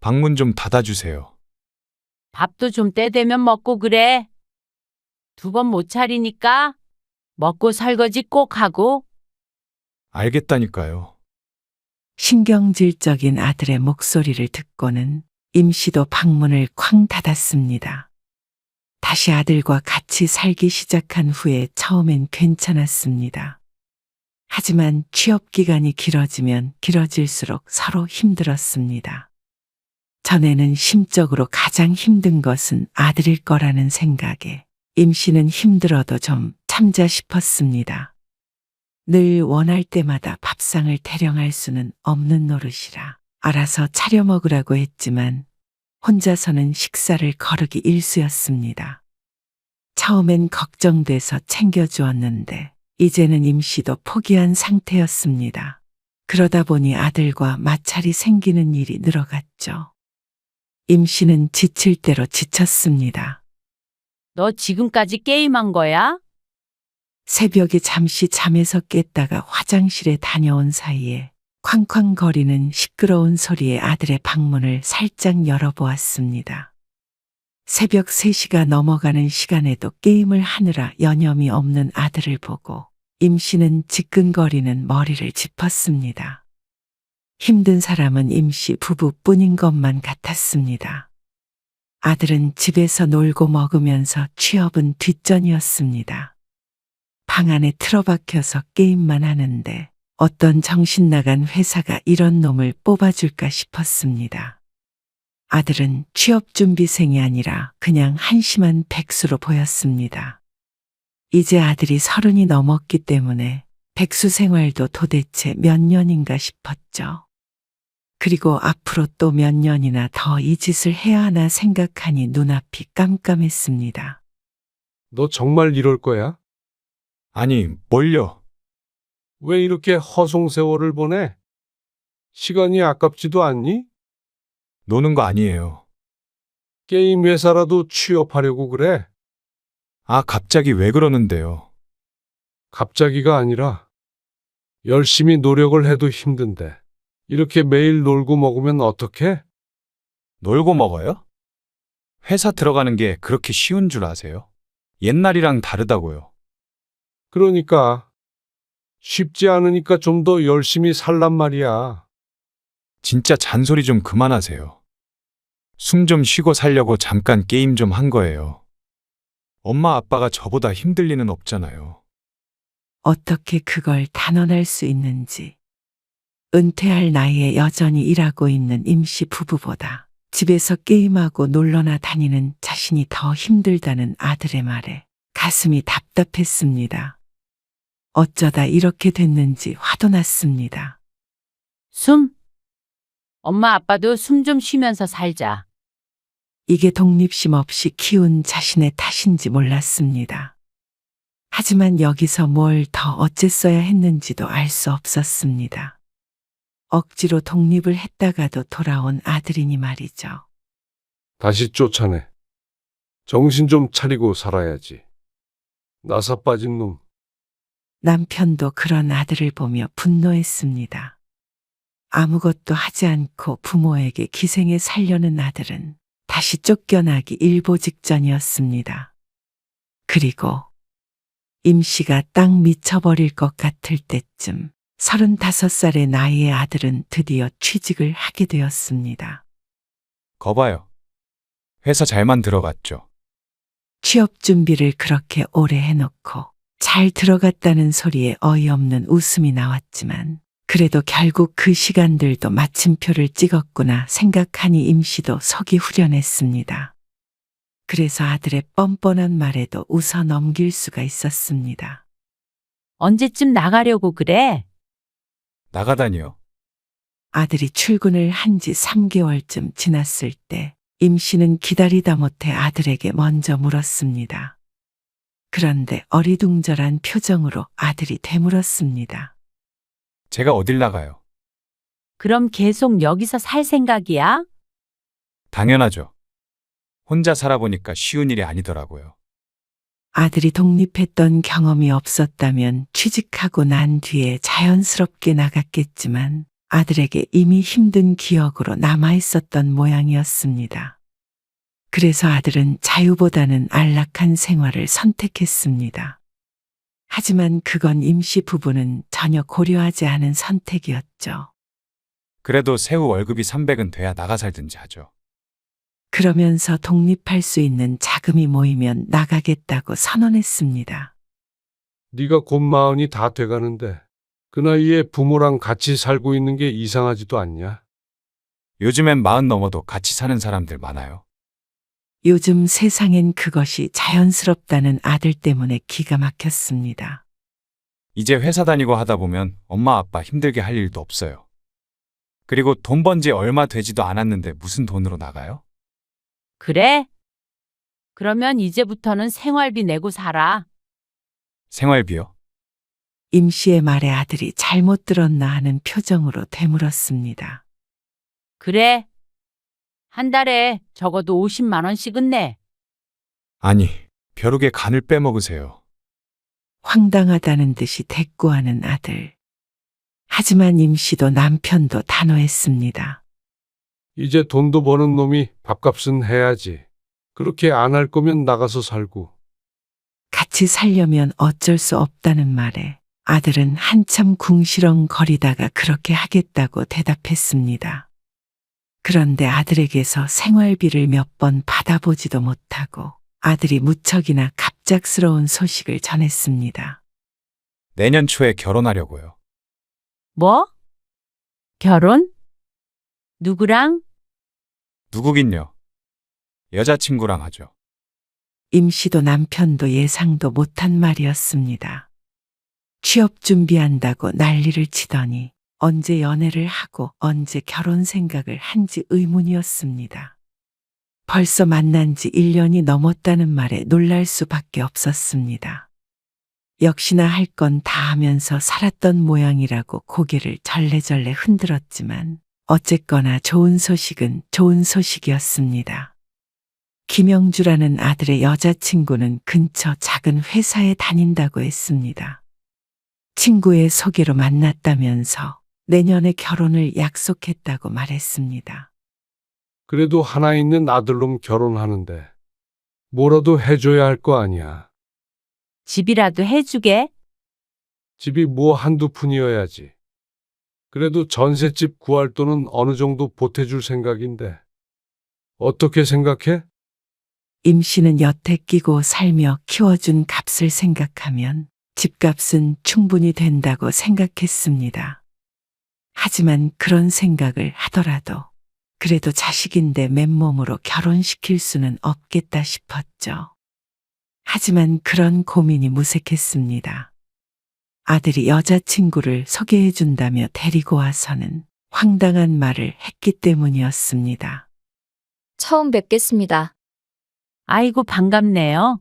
방문 좀 닫아주세요. 밥도 좀 때 되면 먹고 그래. 2번 못 차리니까 먹고 설거지 꼭 하고. 알겠다니까요. 신경질적인 아들의 목소리를 듣고는 임 씨도 방문을 쾅 닫았습니다. 다시 아들과 같이 살기 시작한 후에 처음엔 괜찮았습니다. 하지만 취업 기간이 길어지면 길어질수록 서로 힘들었습니다. 전에는 심적으로 가장 힘든 것은 아들일 거라는 생각에 임 씨는 힘들어도 좀 참자 싶었습니다. 늘 원할 때마다 밥상을 대령할 수는 없는 노릇이라 알아서 차려 먹으라고 했지만 혼자서는 식사를 거르기 일쑤였습니다. 처음엔 걱정돼서 챙겨주었는데 이제는 임 씨도 포기한 상태였습니다. 그러다 보니 아들과 마찰이 생기는 일이 늘어갔죠. 임 씨는 지칠 대로 지쳤습니다. 너 지금까지 게임한 거야? 새벽에 잠시 잠에서 깼다가 화장실에 다녀온 사이에 쾅쾅거리는 시끄러운 소리에 아들의 방문을 살짝 열어보았습니다. 새벽 3시가 넘어가는 시간에도 게임을 하느라 여념이 없는 아들을 보고 임 씨는 지끈거리는 머리를 짚었습니다. 힘든 사람은 임 씨 부부뿐인 것만 같았습니다. 아들은 집에서 놀고 먹으면서 취업은 뒷전이었습니다. 방 안에 틀어박혀서 게임만 하는데 어떤 정신 나간 회사가 이런 놈을 뽑아줄까 싶었습니다. 아들은 취업준비생이 아니라 그냥 한심한 백수로 보였습니다. 이제 아들이 30이 넘었기 때문에 백수 생활도 도대체 몇 년인가 싶었죠. 그리고 앞으로 또 몇 년이나 더 이 짓을 해야 하나 생각하니 눈앞이 깜깜했습니다. 너 정말 이럴 거야? 아니, 뭘요? 왜 이렇게 허송세월을 보내? 시간이 아깝지도 않니? 노는 거 아니에요. 게임 회사라도 취업하려고 그래? 아, 갑자기 왜 그러는데요? 갑자기가 아니라 열심히 노력을 해도 힘든데 이렇게 매일 놀고 먹으면 어떡해? 놀고 먹어요? 회사 들어가는 게 그렇게 쉬운 줄 아세요? 옛날이랑 다르다고요. 그러니까 쉽지 않으니까 좀 더 열심히 살란 말이야. 진짜 잔소리 좀 그만하세요. 숨 좀 쉬고 살려고 잠깐 게임 좀 한 거예요. 엄마 아빠가 저보다 힘들 리는 없잖아요. 어떻게 그걸 단언할 수 있는지. 은퇴할 나이에 여전히 일하고 있는 임씨 부부보다 집에서 게임하고 놀러나 다니는 자신이 더 힘들다는 아들의 말에 가슴이 답답했습니다. 어쩌다 이렇게 됐는지 화도 났습니다. 숨. 엄마 아빠도 숨 좀 쉬면서 살자. 이게 독립심 없이 키운 자신의 탓인지 몰랐습니다. 하지만 여기서 뭘 더 어쨌어야 했는지도 알 수 없었습니다. 억지로 독립을 했다가도 돌아온 아들이니 말이죠. 다시 쫓아내. 정신 좀 차리고 살아야지. 나사 빠진 놈. 남편도 그런 아들을 보며 분노했습니다. 아무것도 하지 않고 부모에게 기생해 살려는 아들은 다시 쫓겨나기 일보 직전이었습니다. 그리고 임씨가 딱 미쳐버릴 것 같을 때쯤 35살의 나이의 아들은 드디어 취직을 하게 되었습니다. 거봐요. 회사 잘만 들어갔죠. 취업 준비를 그렇게 오래 해놓고 잘 들어갔다는 소리에 어이없는 웃음이 나왔지만 그래도 결국 그 시간들도 마침표를 찍었구나 생각하니 임씨도 속이 후련했습니다. 그래서 아들의 뻔뻔한 말에도 웃어 넘길 수가 있었습니다. 언제쯤 나가려고 그래? 나가다니요. 아들이 출근을 한 지 3개월쯤 지났을 때 임씨는 기다리다 못해 아들에게 먼저 물었습니다. 그런데 어리둥절한 표정으로 아들이 되물었습니다. 제가 어딜 나가요? 그럼 계속 여기서 살 생각이야? 당연하죠. 혼자 살아보니까 쉬운 일이 아니더라고요. 아들이 독립했던 경험이 없었다면 취직하고 난 뒤에 자연스럽게 나갔겠지만 아들에게 이미 힘든 기억으로 남아있었던 모양이었습니다. 그래서 아들은 자유보다는 안락한 생활을 선택했습니다. 하지만 그건 임시 부부는 전혀 고려하지 않은 선택이었죠. 그래도 세후 월급이 300은 돼야 나가 살든지 하죠. 그러면서 독립할 수 있는 자금이 모이면 나가겠다고 선언했습니다. 네가 곧 40이 다 돼가는데 그 나이에 부모랑 같이 살고 있는 게 이상하지도 않냐? 요즘엔 40 넘어도 같이 사는 사람들 많아요. 요즘 세상엔 그것이 자연스럽다는 아들 때문에 기가 막혔습니다. 이제 회사 다니고 하다 보면 엄마 아빠 힘들게 할 일도 없어요. 그리고 돈 번 지 얼마 되지도 않았는데 무슨 돈으로 나가요? 그래? 그러면 이제부터는 생활비 내고 살아. 생활비요? 임씨의 말에 아들이 잘못 들었나 하는 표정으로 되물었습니다. 그래. 한 달에 적어도 50만 원씩은 내. 아니, 벼룩의 간을 빼먹으세요. 황당하다는 듯이 대꾸하는 아들. 하지만 임씨도 남편도 단호했습니다. 이제 돈도 버는 놈이 밥값은 해야지. 그렇게 안 할 거면 나가서 살고. 같이 살려면 어쩔 수 없다는 말에 아들은 한참 궁시렁거리다가 그렇게 하겠다고 대답했습니다. 그런데 아들에게서 생활비를 몇 번 받아보지도 못하고 아들이 무척이나 갑작스러운 소식을 전했습니다. 내년 초에 결혼하려고요. 뭐? 결혼? 누구랑? 누구긴요. 여자친구랑 하죠. 임씨도 남편도 예상도 못한 말이었습니다. 취업 준비한다고 난리를 치더니 언제 연애를 하고 언제 결혼 생각을 한지 의문이었습니다. 벌써 만난 지 1년이 넘었다는 말에 놀랄 수밖에 없었습니다. 역시나 할 건 다 하면서 살았던 모양이라고 고개를 절레절레 흔들었지만 어쨌거나 좋은 소식은 좋은 소식이었습니다. 김영주라는 아들의 여자친구는 근처 작은 회사에 다닌다고 했습니다. 친구의 소개로 만났다면서 내년에 결혼을 약속했다고 말했습니다. 그래도 하나 있는 아들놈 결혼하는데 뭐라도 해줘야 할 거 아니야. 집이라도 해주게? 집이 뭐 한두 푼이어야지. 그래도 전셋집 구할 돈은 어느 정도 보태줄 생각인데. 어떻게 생각해? 임 씨는 여태 끼고 살며 키워준 값을 생각하면 집값은 충분히 된다고 생각했습니다. 하지만 그런 생각을 하더라도 그래도 자식인데 맨몸으로 결혼시킬 수는 없겠다 싶었죠. 하지만 그런 고민이 무색했습니다. 아들이 여자친구를 소개해준다며 데리고 와서는 황당한 말을 했기 때문이었습니다. 처음 뵙겠습니다. 아이고, 반갑네요.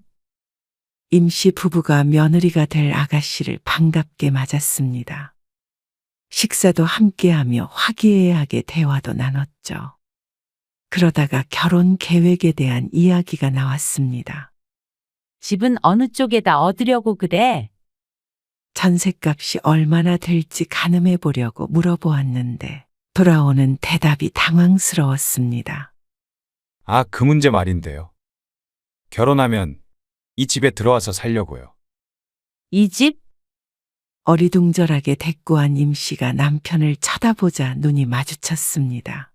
임씨 부부가 며느리가 될 아가씨를 반갑게 맞았습니다. 식사도 함께하며 화기애애하게 대화도 나눴죠. 그러다가 결혼 계획에 대한 이야기가 나왔습니다. 집은 어느 쪽에다 얻으려고 그래? 전셋값이 얼마나 될지 가늠해 보려고 물어보았는데 돌아오는 대답이 당황스러웠습니다. 아, 그 문제 말인데요. 결혼하면 이 집에 들어와서 살려고요. 이 집? 어리둥절하게 대꾸한 임씨가 남편을 쳐다보자 눈이 마주쳤습니다.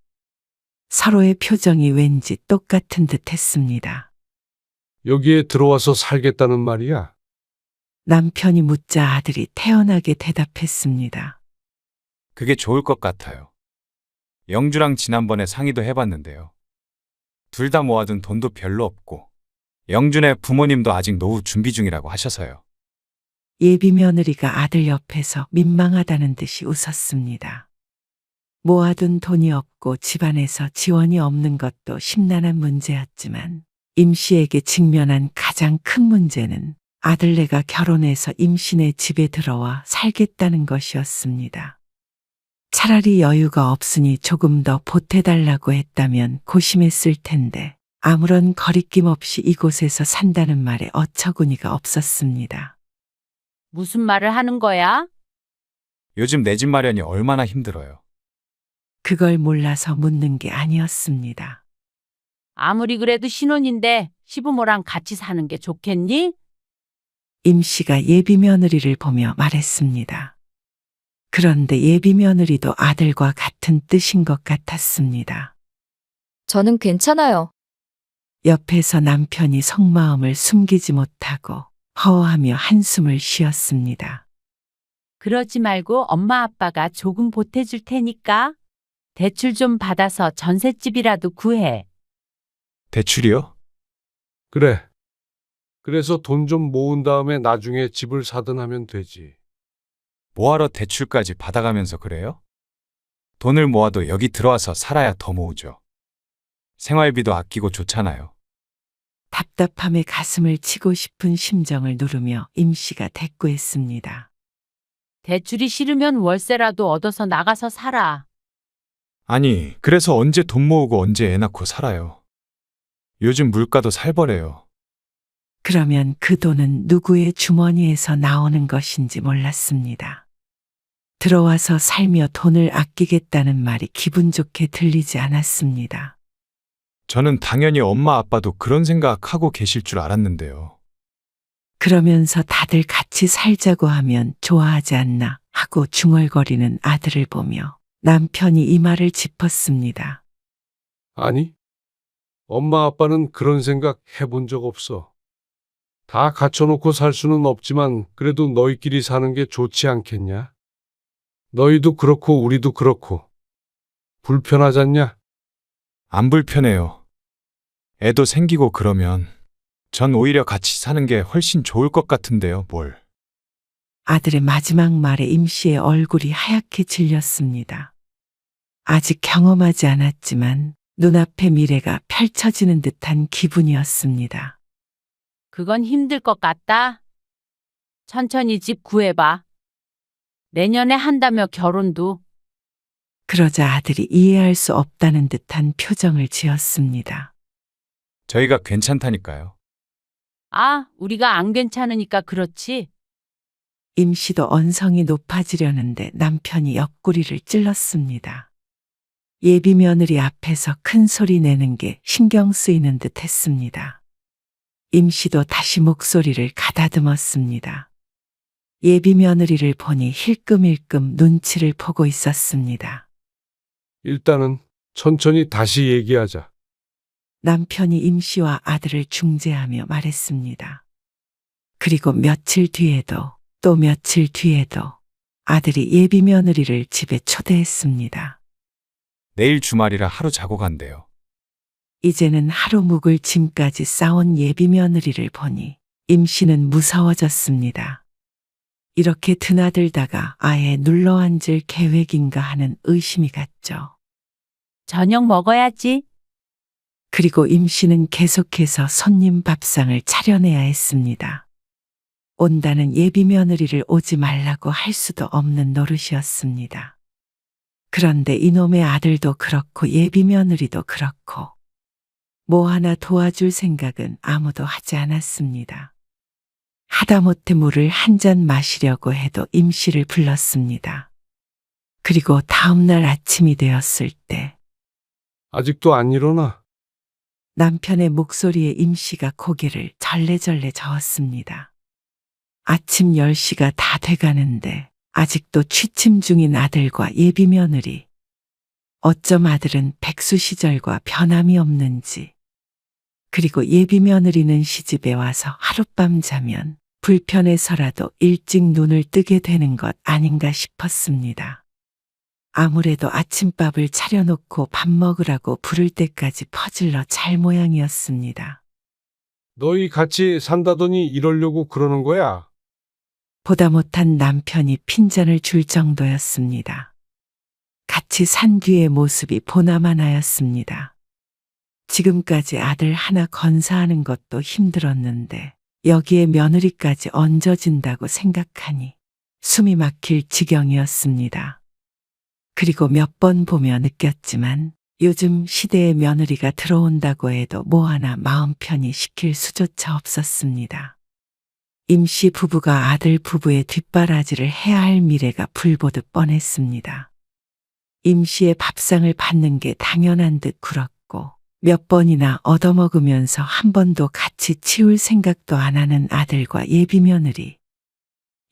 서로의 표정이 왠지 똑같은 듯 했습니다. 여기에 들어와서 살겠다는 말이야? 남편이 묻자 아들이 태연하게 대답했습니다. 그게 좋을 것 같아요. 영주랑 지난번에 상의도 해봤는데요. 둘 다 모아둔 돈도 별로 없고 영준의 부모님도 아직 노후 준비 중이라고 하셔서요. 예비 며느리가 아들 옆에서 민망하다는 듯이 웃었습니다. 모아둔 돈이 없고 집안에서 지원이 없는 것도 심란한 문제였지만 임 씨에게 직면한 가장 큰 문제는 아들네가 결혼해서 임신의 집에 들어와 살겠다는 것이었습니다. 차라리 여유가 없으니 조금 더 보태달라고 했다면 고심했을 텐데 아무런 거리낌 없이 이곳에서 산다는 말에 어처구니가 없었습니다. 무슨 말을 하는 거야? 요즘 내 집 마련이 얼마나 힘들어요. 그걸 몰라서 묻는 게 아니었습니다. 아무리 그래도 신혼인데 시부모랑 같이 사는 게 좋겠니? 임 씨가 예비 며느리를 보며 말했습니다. 그런데 예비 며느리도 아들과 같은 뜻인 것 같았습니다. 저는 괜찮아요. 옆에서 남편이 속마음을 숨기지 못하고 허허하며 한숨을 쉬었습니다. 그러지 말고 엄마 아빠가 조금 보태줄 테니까 대출 좀 받아서 전셋집이라도 구해. 대출이요? 그래. 그래서 돈 좀 모은 다음에 나중에 집을 사든 하면 되지. 뭐하러 대출까지 받아가면서 그래요? 돈을 모아도 여기 들어와서 살아야 더 모으죠. 생활비도 아끼고 좋잖아요. 답답함에 가슴을 치고 싶은 심정을 누르며 임 씨가 대꾸했습니다. 대출이 싫으면 월세라도 얻어서 나가서 살아. 아니, 그래서 언제 돈 모으고 언제 애 낳고 살아요. 요즘 물가도 살벌해요. 그러면 그 돈은 누구의 주머니에서 나오는 것인지 몰랐습니다. 들어와서 살며 돈을 아끼겠다는 말이 기분 좋게 들리지 않았습니다. 저는 당연히 엄마 아빠도 그런 생각하고 계실 줄 알았는데요. 그러면서 다들 같이 살자고 하면 좋아하지 않나 하고 중얼거리는 아들을 보며 남편이 이 말을 짚었습니다. 아니, 엄마 아빠는 그런 생각 해본 적 없어. 다 갖춰놓고 살 수는 없지만 그래도 너희끼리 사는 게 좋지 않겠냐? 너희도 그렇고 우리도 그렇고. 불편하잖냐? 안 불편해요. 애도 생기고 그러면 전 오히려 같이 사는 게 훨씬 좋을 것 같은데요, 뭘. 아들의 마지막 말에 임 씨의 얼굴이 하얗게 질렸습니다. 아직 경험하지 않았지만 눈앞의 미래가 펼쳐지는 듯한 기분이었습니다. 그건 힘들 것 같다. 천천히 집 구해봐. 내년에 한다며 결혼도. 그러자 아들이 이해할 수 없다는 듯한 표정을 지었습니다. 저희가 괜찮다니까요. 아, 우리가 안 괜찮으니까 그렇지. 임 씨도 언성이 높아지려는데 남편이 옆구리를 찔렀습니다. 예비 며느리 앞에서 큰 소리 내는 게 신경 쓰이는 듯 했습니다. 임 씨도 다시 목소리를 가다듬었습니다. 예비 며느리를 보니 힐끔힐끔 눈치를 보고 있었습니다. 일단은 천천히 다시 얘기하자. 남편이 임 씨와 아들을 중재하며 말했습니다. 그리고 며칠 뒤에도 또 며칠 뒤에도 아들이 예비 며느리를 집에 초대했습니다. 내일 주말이라 하루 자고 간대요. 이제는 하루 묵을 짐까지 싸온 예비 며느리를 보니 임 씨는 무서워졌습니다. 이렇게 드나들다가 아예 눌러앉을 계획인가 하는 의심이 갔죠. 저녁 먹어야지. 그리고 임 씨는 계속해서 손님 밥상을 차려내야 했습니다. 온다는 예비 며느리를 오지 말라고 할 수도 없는 노릇이었습니다. 그런데 이놈의 아들도 그렇고 예비 며느리도 그렇고 뭐 하나 도와줄 생각은 아무도 하지 않았습니다. 하다못해 물을 한 잔 마시려고 해도 임 씨를 불렀습니다. 그리고 다음 날 아침이 되었을 때 아직도 안 일어나? 남편의 목소리에 임 씨가 고개를 절레절레 저었습니다. 아침 10시가 다 돼가는데 아직도 취침 중인 아들과 예비 며느리. 어쩜 아들은 백수 시절과 변함이 없는지. 그리고 예비 며느리는 시집에 와서 하룻밤 자면 불편해서라도 일찍 눈을 뜨게 되는 것 아닌가 싶었습니다. 아무래도 아침밥을 차려놓고 밥 먹으라고 부를 때까지 퍼질러 잘 모양이었습니다. 너희 같이 산다더니 이러려고 그러는 거야? 보다 못한 남편이 핀잔을 줄 정도였습니다. 같이 산 뒤의 모습이 보나만 하였습니다. 지금까지 아들 하나 건사하는 것도 힘들었는데 여기에 며느리까지 얹어진다고 생각하니 숨이 막힐 지경이었습니다. 그리고 몇 번 보며 느꼈지만 요즘 시대에 며느리가 들어온다고 해도 뭐 하나 마음 편히 시킬 수조차 없었습니다. 임씨 부부가 아들 부부의 뒷바라지를 해야 할 미래가 불보듯 뻔했습니다. 임씨의 밥상을 받는 게 당연한 듯 굴었고 몇 번이나 얻어먹으면서 한 번도 같이 치울 생각도 안 하는 아들과 예비 며느리.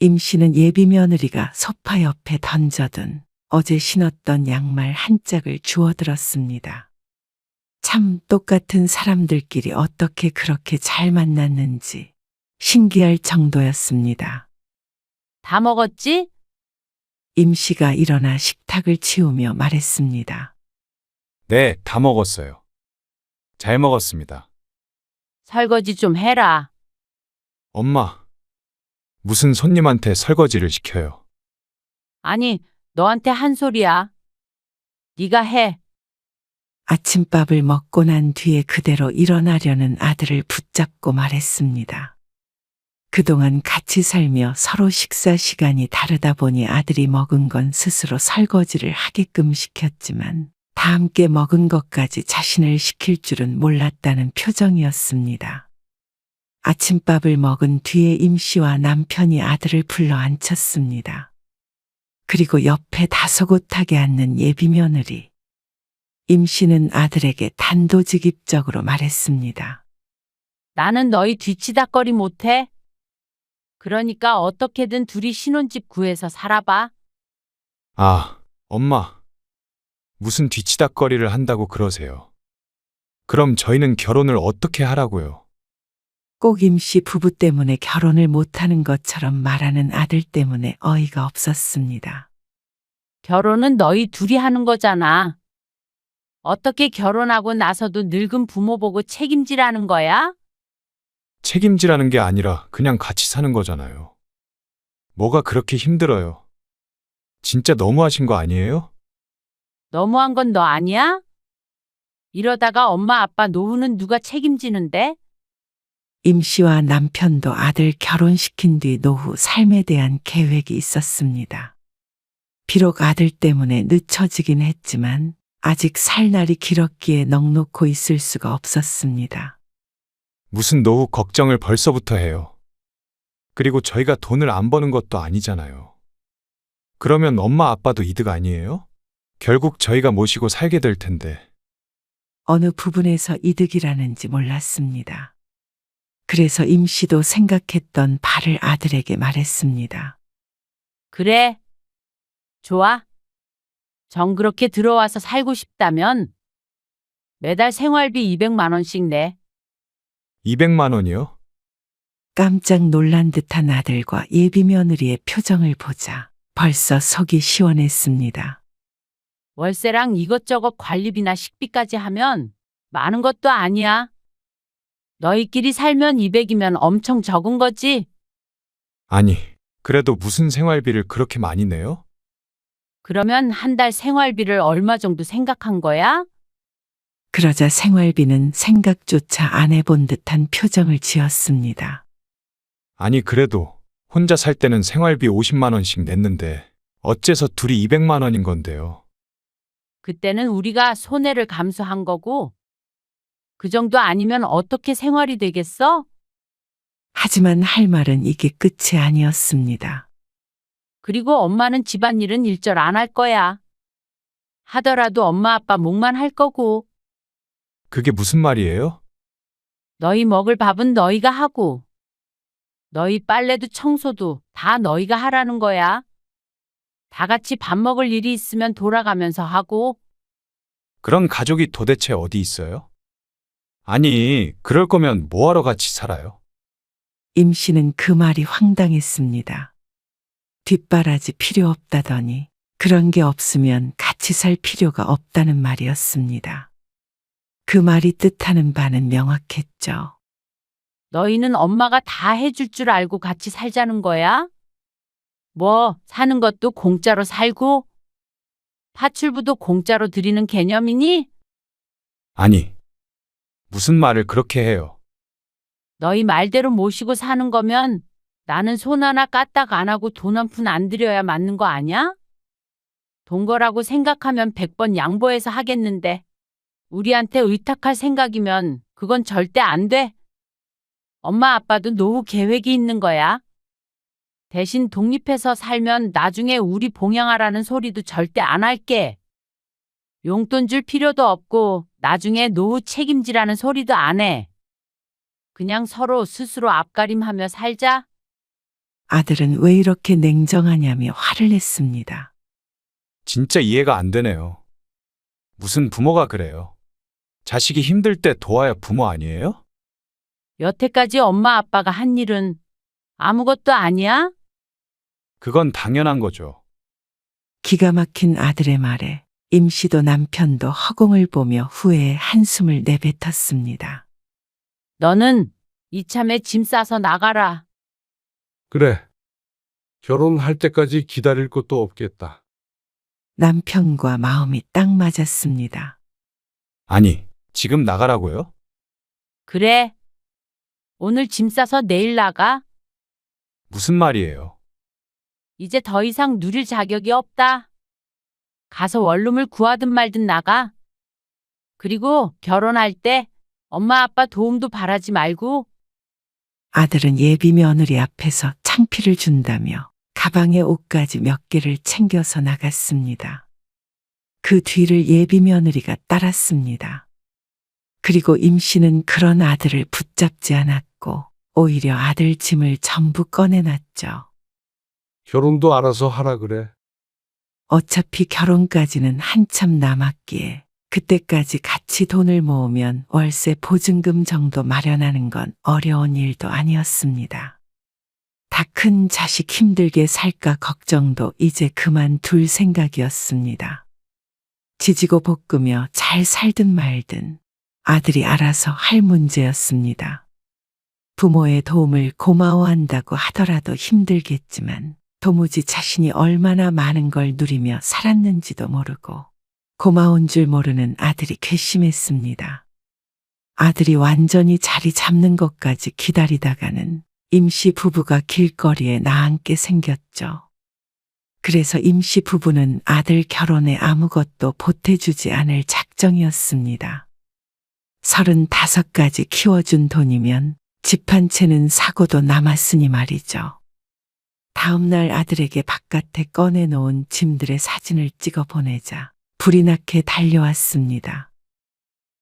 임씨는 예비 며느리가 소파 옆에 던져둔 어제 신었던 양말 한 짝을 주워들었습니다. 참 똑같은 사람들끼리 어떻게 그렇게 잘 만났는지 신기할 정도였습니다. 다 먹었지? 임씨가 일어나 식탁을 치우며 말했습니다. 네, 다 먹었어요. 잘 먹었습니다. 설거지 좀 해라. 엄마, 무슨 손님한테 설거지를 시켜요? 아니, 너한테 한 소리야. 네가 해. 아침밥을 먹고 난 뒤에 그대로 일어나려는 아들을 붙잡고 말했습니다. 그동안 같이 살며 서로 식사 시간이 다르다 보니 아들이 먹은 건 스스로 설거지를 하게끔 시켰지만 다 함께 먹은 것까지 자신을 시킬 줄은 몰랐다는 표정이었습니다. 아침밥을 먹은 뒤에 임씨와 남편이 아들을 불러 앉혔습니다. 그리고 옆에 다소곳하게 앉는 예비 며느리. 임씨는 아들에게 단도직입적으로 말했습니다. 나는 너희 뒤치다꺼리 못해. 그러니까 어떻게든 둘이 신혼집 구해서 살아봐. 아, 엄마. 무슨 뒤치다꺼리를 한다고 그러세요? 그럼 저희는 결혼을 어떻게 하라고요? 꼭 임씨 부부 때문에 결혼을 못하는 것처럼 말하는 아들 때문에 어이가 없었습니다. 결혼은 너희 둘이 하는 거잖아. 어떻게 결혼하고 나서도 늙은 부모 보고 책임지라는 거야? 책임지라는 게 아니라 그냥 같이 사는 거잖아요. 뭐가 그렇게 힘들어요? 진짜 너무하신 거 아니에요? 너무한 건 너 아니야? 이러다가 엄마 아빠 노후는 누가 책임지는데? 임 씨와 남편도 아들 결혼시킨 뒤 노후 삶에 대한 계획이 있었습니다. 비록 아들 때문에 늦춰지긴 했지만 아직 살 날이 길었기에 넋놓고 있을 수가 없었습니다. 무슨 노후 걱정을 벌써부터 해요. 그리고 저희가 돈을 안 버는 것도 아니잖아요. 그러면 엄마 아빠도 이득 아니에요? 결국 저희가 모시고 살게 될 텐데. 어느 부분에서 이득이라는지 몰랐습니다. 그래서 임 씨도 생각했던 바를 아들에게 말했습니다. 그래. 좋아. 정 그렇게 들어와서 살고 싶다면 매달 생활비 200만 원씩 내. 200만 원이요? 깜짝 놀란 듯한 아들과 예비 며느리의 표정을 보자 벌써 속이 시원했습니다. 월세랑 이것저것 관리비나 식비까지 하면 많은 것도 아니야. 너희끼리 살면 200이면 엄청 적은 거지? 아니, 그래도 무슨 생활비를 그렇게 많이 내요? 그러면 한 달 생활비를 얼마 정도 생각한 거야? 그러자 생활비는 생각조차 안 해본 듯한 표정을 지었습니다. 아니, 그래도 혼자 살 때는 생활비 50만 원씩 냈는데 어째서 둘이 200만 원인 건데요? 그때는 우리가 손해를 감수한 거고 그 정도 아니면 어떻게 생활이 되겠어? 하지만 할 말은 이게 끝이 아니었습니다. 그리고 엄마는 집안일은 일절 안 할 거야. 하더라도 엄마 아빠 목만 할 거고 그게 무슨 말이에요? 너희 먹을 밥은 너희가 하고 너희 빨래도 청소도 다 너희가 하라는 거야. 다 같이 밥 먹을 일이 있으면 돌아가면서 하고. 그런 가족이 도대체 어디 있어요? 아니, 그럴 거면 뭐하러 같이 살아요? 임 씨는 그 말이 황당했습니다. 뒷바라지 필요 없다더니 그런 게 없으면 같이 살 필요가 없다는 말이었습니다. 그 말이 뜻하는 바는 명확했죠. 너희는 엄마가 다 해줄 줄 알고 같이 살자는 거야? 뭐 사는 것도 공짜로 살고 파출부도 공짜로 드리는 개념이니? 아니, 무슨 말을 그렇게 해요? 너희 말대로 모시고 사는 거면 나는 손 하나 까딱 안 하고 돈 한 푼 안 들여야 맞는 거 아니야? 돈 거라고 생각하면 100번 양보해서 하겠는데 우리한테 의탁할 생각이면 그건 절대 안 돼. 엄마 아빠도 노후 계획이 있는 거야. 대신 독립해서 살면 나중에 우리 봉양하라는 소리도 절대 안 할게. 용돈 줄 필요도 없고 나중에 노후 책임지라는 소리도 안 해. 그냥 서로 스스로 앞가림하며 살자. 아들은 왜 이렇게 냉정하냐며 화를 냈습니다. 진짜 이해가 안 되네요. 무슨 부모가 그래요? 자식이 힘들 때 도와야 부모 아니에요? 여태까지 엄마 아빠가 한 일은 아무것도 아니야? 그건 당연한 거죠. 기가 막힌 아들의 말에 임 씨도 남편도 허공을 보며 후회의 한숨을 내뱉었습니다. 너는 이참에 짐 싸서 나가라. 그래. 결혼할 때까지 기다릴 것도 없겠다. 남편과 마음이 딱 맞았습니다. 아니, 지금 나가라고요? 그래. 오늘 짐 싸서 내일 나가. 무슨 말이에요? 이제 더 이상 누릴 자격이 없다. 가서 원룸을 구하든 말든 나가. 그리고 결혼할 때 엄마 아빠 도움도 바라지 말고. 아들은 예비 며느리 앞에서 창피를 준다며 가방에 옷까지 몇 개를 챙겨서 나갔습니다. 그 뒤를 예비 며느리가 따랐습니다. 그리고 임 씨는 그런 아들을 붙잡지 않았고 오히려 아들 짐을 전부 꺼내놨죠. 결혼도 알아서 하라 그래. 어차피 결혼까지는 한참 남았기에 그때까지 같이 돈을 모으면 월세 보증금 정도 마련하는 건 어려운 일도 아니었습니다. 다 큰 자식 힘들게 살까 걱정도 이제 그만 둘 생각이었습니다. 지지고 볶으며 잘 살든 말든 아들이 알아서 할 문제였습니다. 부모의 도움을 고마워한다고 하더라도 힘들겠지만 도무지 자신이 얼마나 많은 걸 누리며 살았는지도 모르고 고마운 줄 모르는 아들이 괘씸했습니다. 아들이 완전히 자리 잡는 것까지 기다리다가는 임씨 부부가 길거리에 나앉게 생겼죠. 그래서 임씨 부부는 아들 결혼에 아무것도 보태주지 않을 작정이었습니다. 35가지 키워준 돈이면 집 한 채는 사고도 남았으니 말이죠. 다음날 아들에게 바깥에 꺼내놓은 짐들의 사진을 찍어 보내자 불이 나게 달려왔습니다.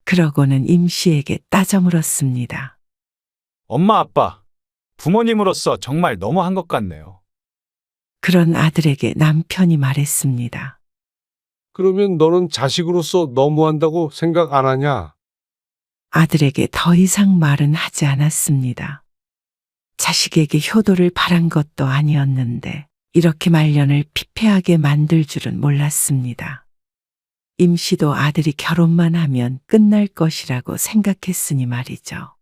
그러고는 임씨에게 따져 물었습니다. 엄마, 아빠, 부모님으로서 정말 너무한 것 같네요. 그런 아들에게 남편이 말했습니다. 그러면 너는 자식으로서 너무한다고 생각 안 하냐? 아들에게 더 이상 말은 하지 않았습니다. 자식에게 효도를 바란 것도 아니었는데 이렇게 말년을 피폐하게 만들 줄은 몰랐습니다. 임씨도 아들이 결혼만 하면 끝날 것이라고 생각했으니 말이죠.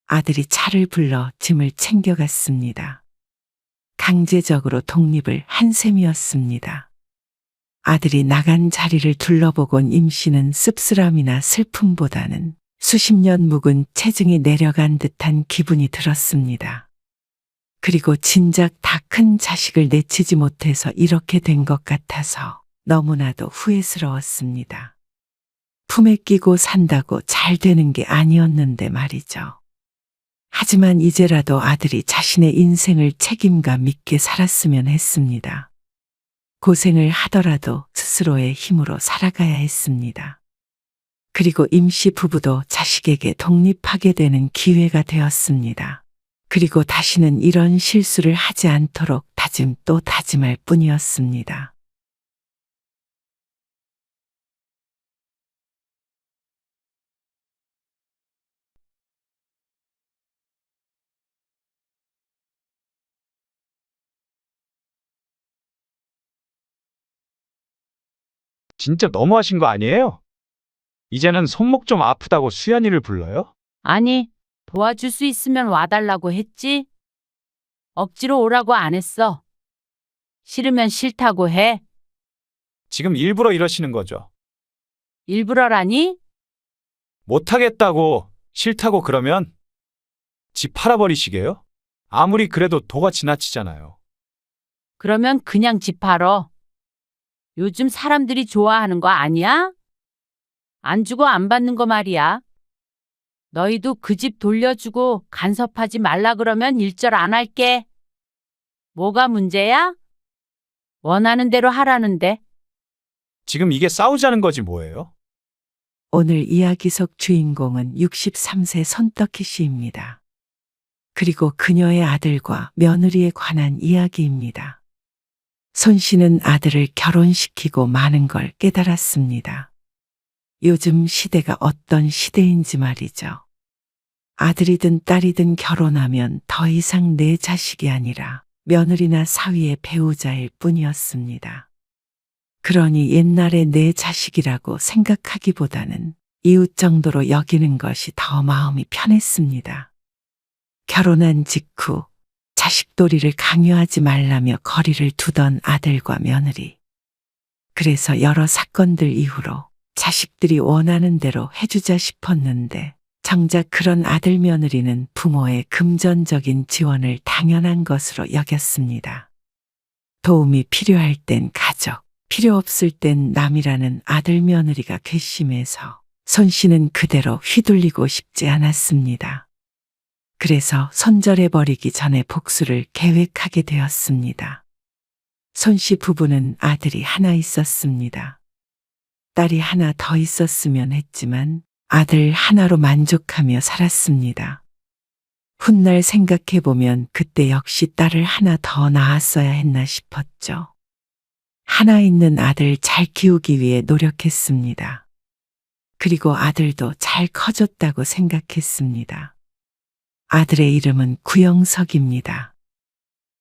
아들이 차를 불러 짐을 챙겨갔습니다. 강제적으로 독립을 한 셈이었습니다. 아들이 나간 자리를 둘러보곤 임씨는 씁쓸함이나 슬픔보다는 수십 년 묵은 체증이 내려간 듯한 기분이 들었습니다. 그리고 진작 다 큰 자식을 내치지 못해서 이렇게 된 것 같아서 너무나도 후회스러웠습니다. 품에 끼고 산다고 잘 되는 게 아니었는데 말이죠. 하지만 이제라도 아들이 자신의 인생을 책임감 있게 살았으면 했습니다. 고생을 하더라도 스스로의 힘으로 살아가야 했습니다. 그리고 임씨 부부도 자식에게 독립하게 되는 기회가 되었습니다. 그리고 다시는 이런 실수를 하지 않도록 다짐 또 다짐할 뿐이었습니다. 진짜 너무하신 거 아니에요? 이제는 손목 좀 아프다고 수연이를 불러요? 아니, 도와줄 수 있으면 와달라고 했지? 억지로 오라고 안 했어. 싫으면 싫다고 해. 지금 일부러 이러시는 거죠? 일부러라니? 못하겠다고, 싫다고 그러면 집 팔아버리시게요? 아무리 그래도 도가 지나치잖아요. 그러면 그냥 집 팔어. 요즘 사람들이 좋아하는 거 아니야? 안 주고 안 받는 거 말이야. 너희도 그 집 돌려주고 간섭하지 말라 그러면 일절 안 할게. 뭐가 문제야? 원하는 대로 하라는데. 지금 이게 싸우자는 거지 뭐예요? 오늘 이야기 속 주인공은 63세 손떡희 씨입니다. 그리고 그녀의 아들과 며느리에 관한 이야기입니다. 손 씨는 아들을 결혼시키고 많은 걸 깨달았습니다. 요즘 시대가 어떤 시대인지 말이죠. 아들이든 딸이든 결혼하면 더 이상 내 자식이 아니라 며느리나 사위의 배우자일 뿐이었습니다. 그러니 옛날에 내 자식이라고 생각하기보다는 이웃 정도로 여기는 것이 더 마음이 편했습니다. 결혼한 직후 자식돌이를 강요하지 말라며 거리를 두던 아들과 며느리. 그래서 여러 사건들 이후로 자식들이 원하는 대로 해주자 싶었는데 정작 그런 아들 며느리는 부모의 금전적인 지원을 당연한 것으로 여겼습니다. 도움이 필요할 땐 가족, 필요 없을 땐 남이라는 아들 며느리가 괘씸해서 손 씨는 그대로 휘둘리고 싶지 않았습니다. 그래서 손절해버리기 전에 복수를 계획하게 되었습니다. 손 씨 부부는 아들이 하나 있었습니다. 딸이 하나 더 있었으면 했지만 아들 하나로 만족하며 살았습니다. 훗날 생각해보면 그때 역시 딸을 하나 더 낳았어야 했나 싶었죠. 하나 있는 아들 잘 키우기 위해 노력했습니다. 그리고 아들도 잘 커졌다고 생각했습니다. 아들의 이름은 구영석입니다.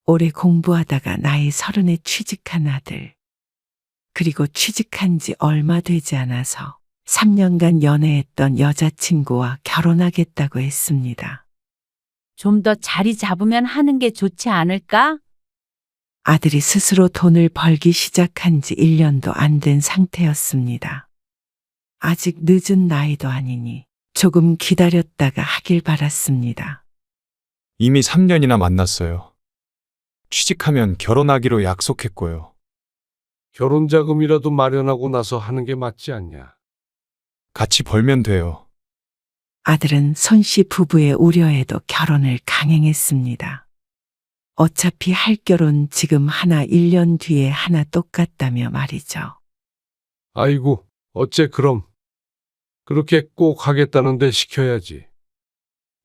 올해 공부하다가 나이 30에 취직한 아들. 그리고 취직한 지 얼마 되지 않아서 3년간 연애했던 여자친구와 결혼하겠다고 했습니다. 좀 더 자리 잡으면 하는 게 좋지 않을까? 아들이 스스로 돈을 벌기 시작한 지 1년도 안 된 상태였습니다. 아직 늦은 나이도 아니니 조금 기다렸다가 하길 바랐습니다. 이미 3년이나 만났어요. 취직하면 결혼하기로 약속했고요. 결혼 자금이라도 마련하고 나서 하는 게 맞지 않냐? 같이 벌면 돼요. 아들은 손 씨 부부의 우려에도 결혼을 강행했습니다. 어차피 할 결혼 지금 하나 1년 뒤에 하나 똑같다며 말이죠. 아이고, 어째 그럼. 그렇게 꼭 하겠다는데 시켜야지.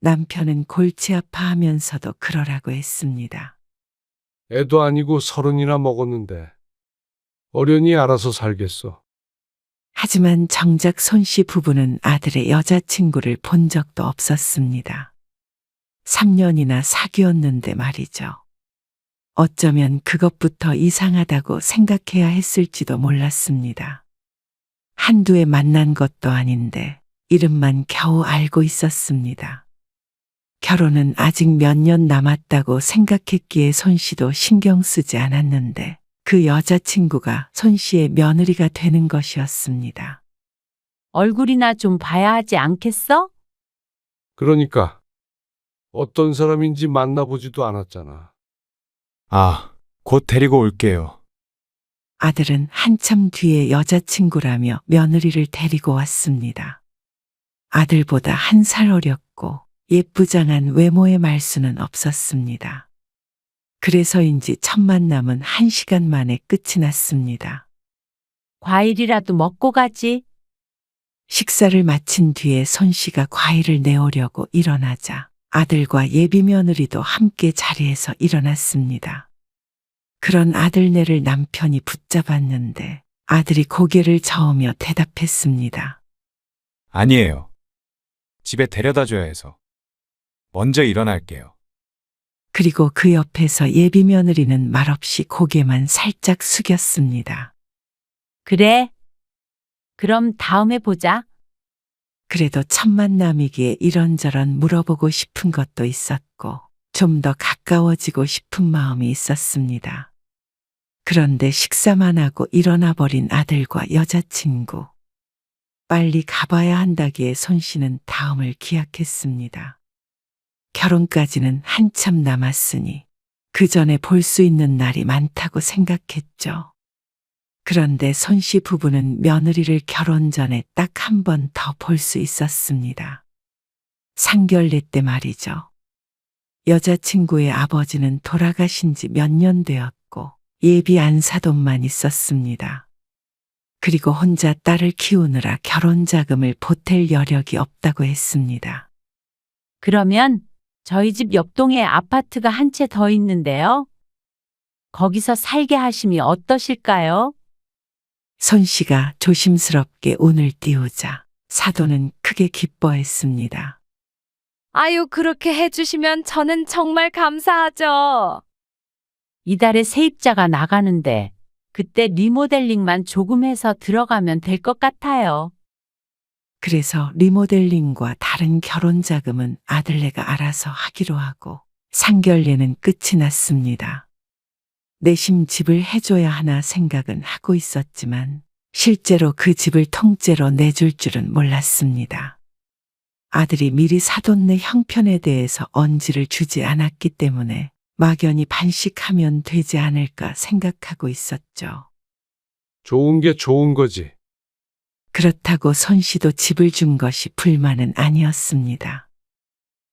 남편은 골치 아파하면서도 그러라고 했습니다. 애도 아니고 30이나 먹었는데. 어련히 알아서 살겠어. 하지만 정작 손 씨 부부는 아들의 여자친구를 본 적도 없었습니다. 3년이나 사귀었는데 말이죠. 어쩌면 그것부터 이상하다고 생각해야 했을지도 몰랐습니다. 한두 해 만난 것도 아닌데 이름만 겨우 알고 있었습니다. 결혼은 아직 몇 년 남았다고 생각했기에 손 씨도 신경 쓰지 않았는데 그 여자친구가 손 씨의 며느리가 되는 것이었습니다. 얼굴이나 좀 봐야 하지 않겠어? 그러니까 어떤 사람인지 만나보지도 않았잖아. 아, 곧 데리고 올게요. 아들은 한참 뒤에 여자친구라며 며느리를 데리고 왔습니다. 아들보다 1살 어렸고 예쁘장한 외모의 말수는 없었습니다. 그래서인지 첫 만남은 1시간 만에 끝이 났습니다. 과일이라도 먹고 가지. 식사를 마친 뒤에 손 씨가 과일을 내오려고 일어나자 아들과 예비 며느리도 함께 자리에서 일어났습니다. 그런 아들네를 남편이 붙잡았는데 아들이 고개를 저으며 대답했습니다. 아니에요. 집에 데려다 줘야 해서. 먼저 일어날게요. 그리고 그 옆에서 예비 며느리는 말없이 고개만 살짝 숙였습니다. 그래. 그럼 다음에 보자. 그래도 첫 만남이기에 이런저런 물어보고 싶은 것도 있었고 좀 더 가까워지고 싶은 마음이 있었습니다. 그런데 식사만 하고 일어나 버린 아들과 여자친구. 빨리 가봐야 한다기에 손 씨는 다음을 기약했습니다. 결혼까지는 한참 남았으니 그 전에 볼 수 있는 날이 많다고 생각했죠. 그런데 손 씨 부부는 며느리를 결혼 전에 딱 한 번 더 볼 수 있었습니다. 상견례 때 말이죠. 여자친구의 아버지는 돌아가신 지 몇 년 되었고 예비 안사돈만 있었습니다. 그리고 혼자 딸을 키우느라 결혼 자금을 보탤 여력이 없다고 했습니다. 그러면 저희 집 옆동에 아파트가 한 채 더 있는데요. 거기서 살게 하심이 어떠실까요? 손 씨가 조심스럽게 운을 띄우자 사돈은 크게 기뻐했습니다. 아유, 그렇게 해주시면 저는 정말 감사하죠. 이달에 세입자가 나가는데 그때 리모델링만 조금 해서 들어가면 될 것 같아요. 그래서 리모델링과 다른 결혼 자금은 아들네가 알아서 하기로 하고 상견례는 끝이 났습니다. 내심 집을 해줘야 하나 생각은 하고 있었지만 실제로 그 집을 통째로 내줄 줄은 몰랐습니다. 아들이 미리 사돈네 형편에 대해서 언지를 주지 않았기 때문에 막연히 반씩하면 되지 않을까 생각하고 있었죠. 좋은 게 좋은 거지. 그렇다고 손 씨도 집을 준 것이 불만은 아니었습니다.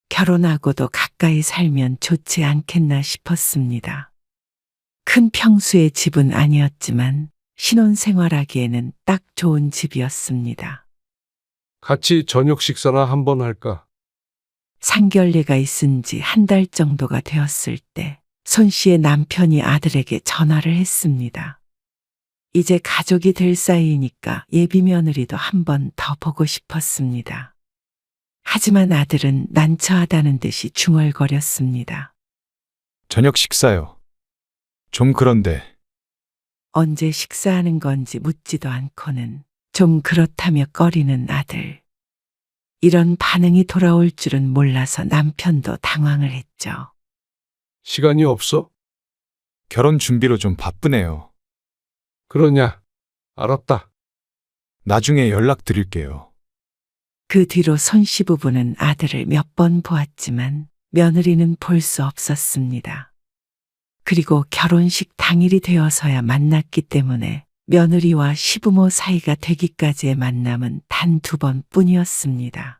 결혼하고도 가까이 살면 좋지 않겠나 싶었습니다. 큰 평수의 집은 아니었지만 신혼생활하기에는 딱 좋은 집이었습니다. 같이 저녁 식사나 한번 할까? 상견례가 있은 지 1달 정도가 되었을 때 손 씨의 남편이 아들에게 전화를 했습니다. 이제 가족이 될 사이니까 예비 며느리도 한 번 더 보고 싶었습니다. 하지만 아들은 난처하다는 듯이 중얼거렸습니다. 저녁 식사요. 좀 그런데. 언제 식사하는 건지 묻지도 않고는 좀 그렇다며 꺼리는 아들. 이런 반응이 돌아올 줄은 몰라서 남편도 당황을 했죠. 시간이 없어? 결혼 준비로 좀 바쁘네요. 그러냐? 알았다. 나중에 연락드릴게요. 그 뒤로 손씨 부부는 아들을 몇 번 보았지만 며느리는 볼 수 없었습니다. 그리고 결혼식 당일이 되어서야 만났기 때문에 며느리와 시부모 사이가 되기까지의 만남은 단 2번뿐이었습니다.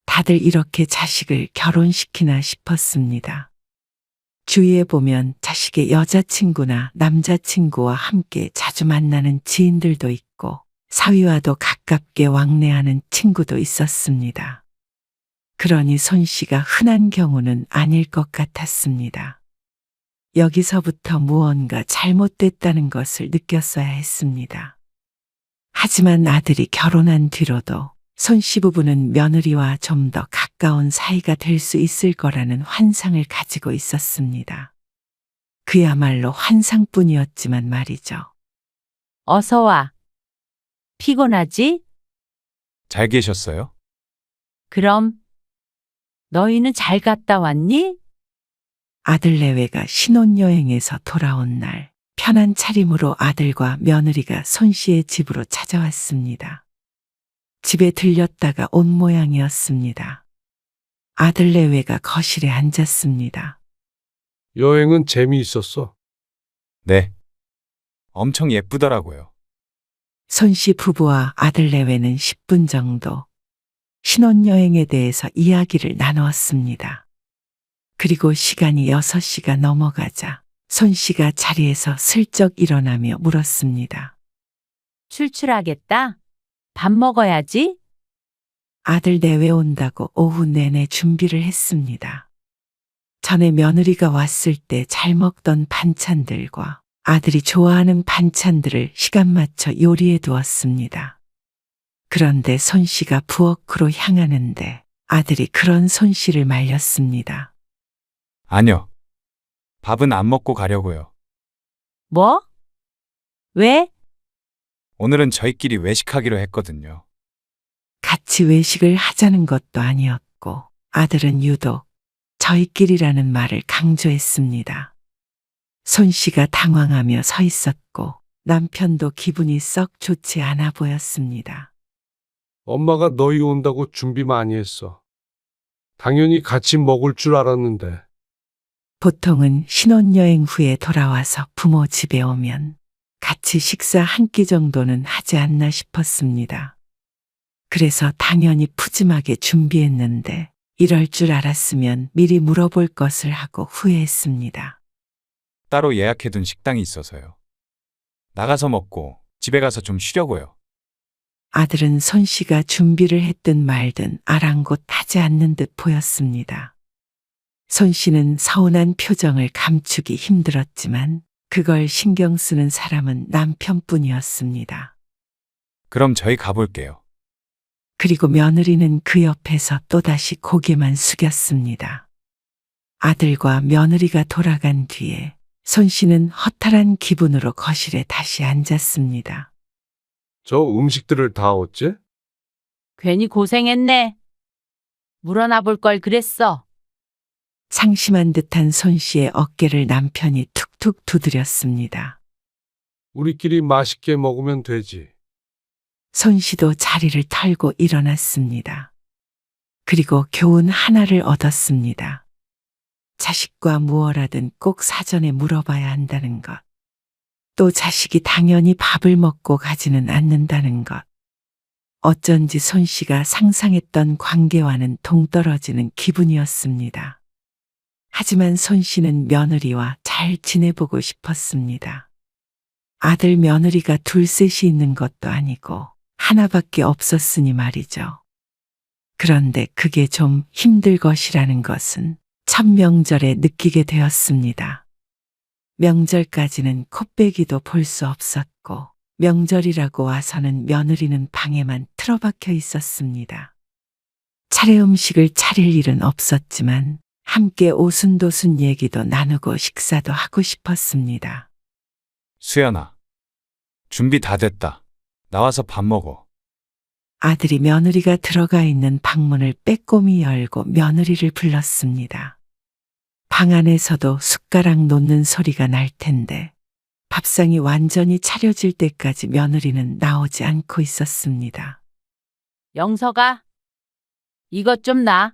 다들 이렇게 자식을 결혼시키나 싶었습니다. 주위에 보면 자식의 여자친구나 남자친구와 함께 자주 만나는 지인들도 있고 사위와도 가깝게 왕래하는 친구도 있었습니다. 그러니 손씨가 흔한 경우는 아닐 것 같았습니다. 여기서부터 무언가 잘못됐다는 것을 느꼈어야 했습니다. 하지만 아들이 결혼한 뒤로도 손씨 부부는 며느리와 좀 더 가까운 사이가 될 수 있을 거라는 환상을 가지고 있었습니다. 그야말로 환상뿐이었지만 말이죠. 어서 와. 피곤하지? 잘 계셨어요? 그럼 너희는 잘 갔다 왔니? 아들 내외가 신혼여행에서 돌아온 날 편한 차림으로 아들과 며느리가 손씨의 집으로 찾아왔습니다. 집에 들렸다가 온 모양이었습니다. 아들 내외가 거실에 앉았습니다. 여행은 재미있었어. 네. 엄청 예쁘더라고요. 손씨 부부와 아들 내외는 10분 정도 신혼여행에 대해서 이야기를 나누었습니다. 그리고 시간이 6시가 넘어가자 손씨가 자리에서 슬쩍 일어나며 물었습니다. 출출하겠다. 밥 먹어야지. 아들 내외 온다고 오후 내내 준비를 했습니다. 전에 며느리가 왔을 때 잘 먹던 반찬들과 아들이 좋아하는 반찬들을 시간 맞춰 요리해 두었습니다. 그런데 손씨가 부엌으로 향하는데 아들이 그런 손씨를 말렸습니다. 아니요. 밥은 안 먹고 가려고요. 뭐? 왜? 오늘은 저희끼리 외식하기로 했거든요. 같이 외식을 하자는 것도 아니었고 아들은 유독 저희끼리라는 말을 강조했습니다. 손씨가 당황하며 서 있었고 남편도 기분이 썩 좋지 않아 보였습니다. 엄마가 너희 온다고 준비 많이 했어. 당연히 같이 먹을 줄 알았는데. 보통은 신혼여행 후에 돌아와서 부모 집에 오면 같이 식사 한 끼 정도는 하지 않나 싶었습니다. 그래서 당연히 푸짐하게 준비했는데 이럴 줄 알았으면 미리 물어볼 것을 하고 후회했습니다. 따로 예약해둔 식당이 있어서요. 나가서 먹고 집에 가서 좀 쉬려고요. 아들은 손씨가 준비를 했든 말든 아랑곳하지 않는 듯 보였습니다. 손씨는 서운한 표정을 감추기 힘들었지만 그걸 신경 쓰는 사람은 남편뿐이었습니다. 그럼 저희 가볼게요. 그리고 며느리는 그 옆에서 또다시 고개만 숙였습니다. 아들과 며느리가 돌아간 뒤에 손씨는 허탈한 기분으로 거실에 다시 앉았습니다. 저 음식들을 다 어째? 괜히 고생했네. 물어나 볼 걸 그랬어. 상심한 듯한 손씨의 어깨를 남편이 툭툭 두드렸습니다. 우리끼리 맛있게 먹으면 되지. 손씨도 자리를 털고 일어났습니다. 그리고 교훈 하나를 얻었습니다. 자식과 무엇하든 꼭 사전에 물어봐야 한다는 것. 또 자식이 당연히 밥을 먹고 가지는 않는다는 것. 어쩐지 손씨가 상상했던 관계와는 동떨어지는 기분이었습니다. 하지만 손씨는 며느리와 잘 지내보고 싶었습니다. 아들 며느리가 둘셋이 있는 것도 아니고 하나밖에 없었으니 말이죠. 그런데 그게 좀 힘들 것이라는 것은 첫 명절에 느끼게 되었습니다. 명절까지는 코빼기도 볼 수 없었고 명절이라고 와서는 며느리는 방에만 틀어박혀 있었습니다. 차례 음식을 차릴 일은 없었지만 함께 오순도순 얘기도 나누고 식사도 하고 싶었습니다. 수연아, 준비 다 됐다. 나와서 밥 먹어. 아들이 며느리가 들어가 있는 방문을 빼꼼히 열고 며느리를 불렀습니다. 방 안에서도 숟가락 놓는 소리가 날 텐데 밥상이 완전히 차려질 때까지 며느리는 나오지 않고 있었습니다. 영서가 이것 좀 놔.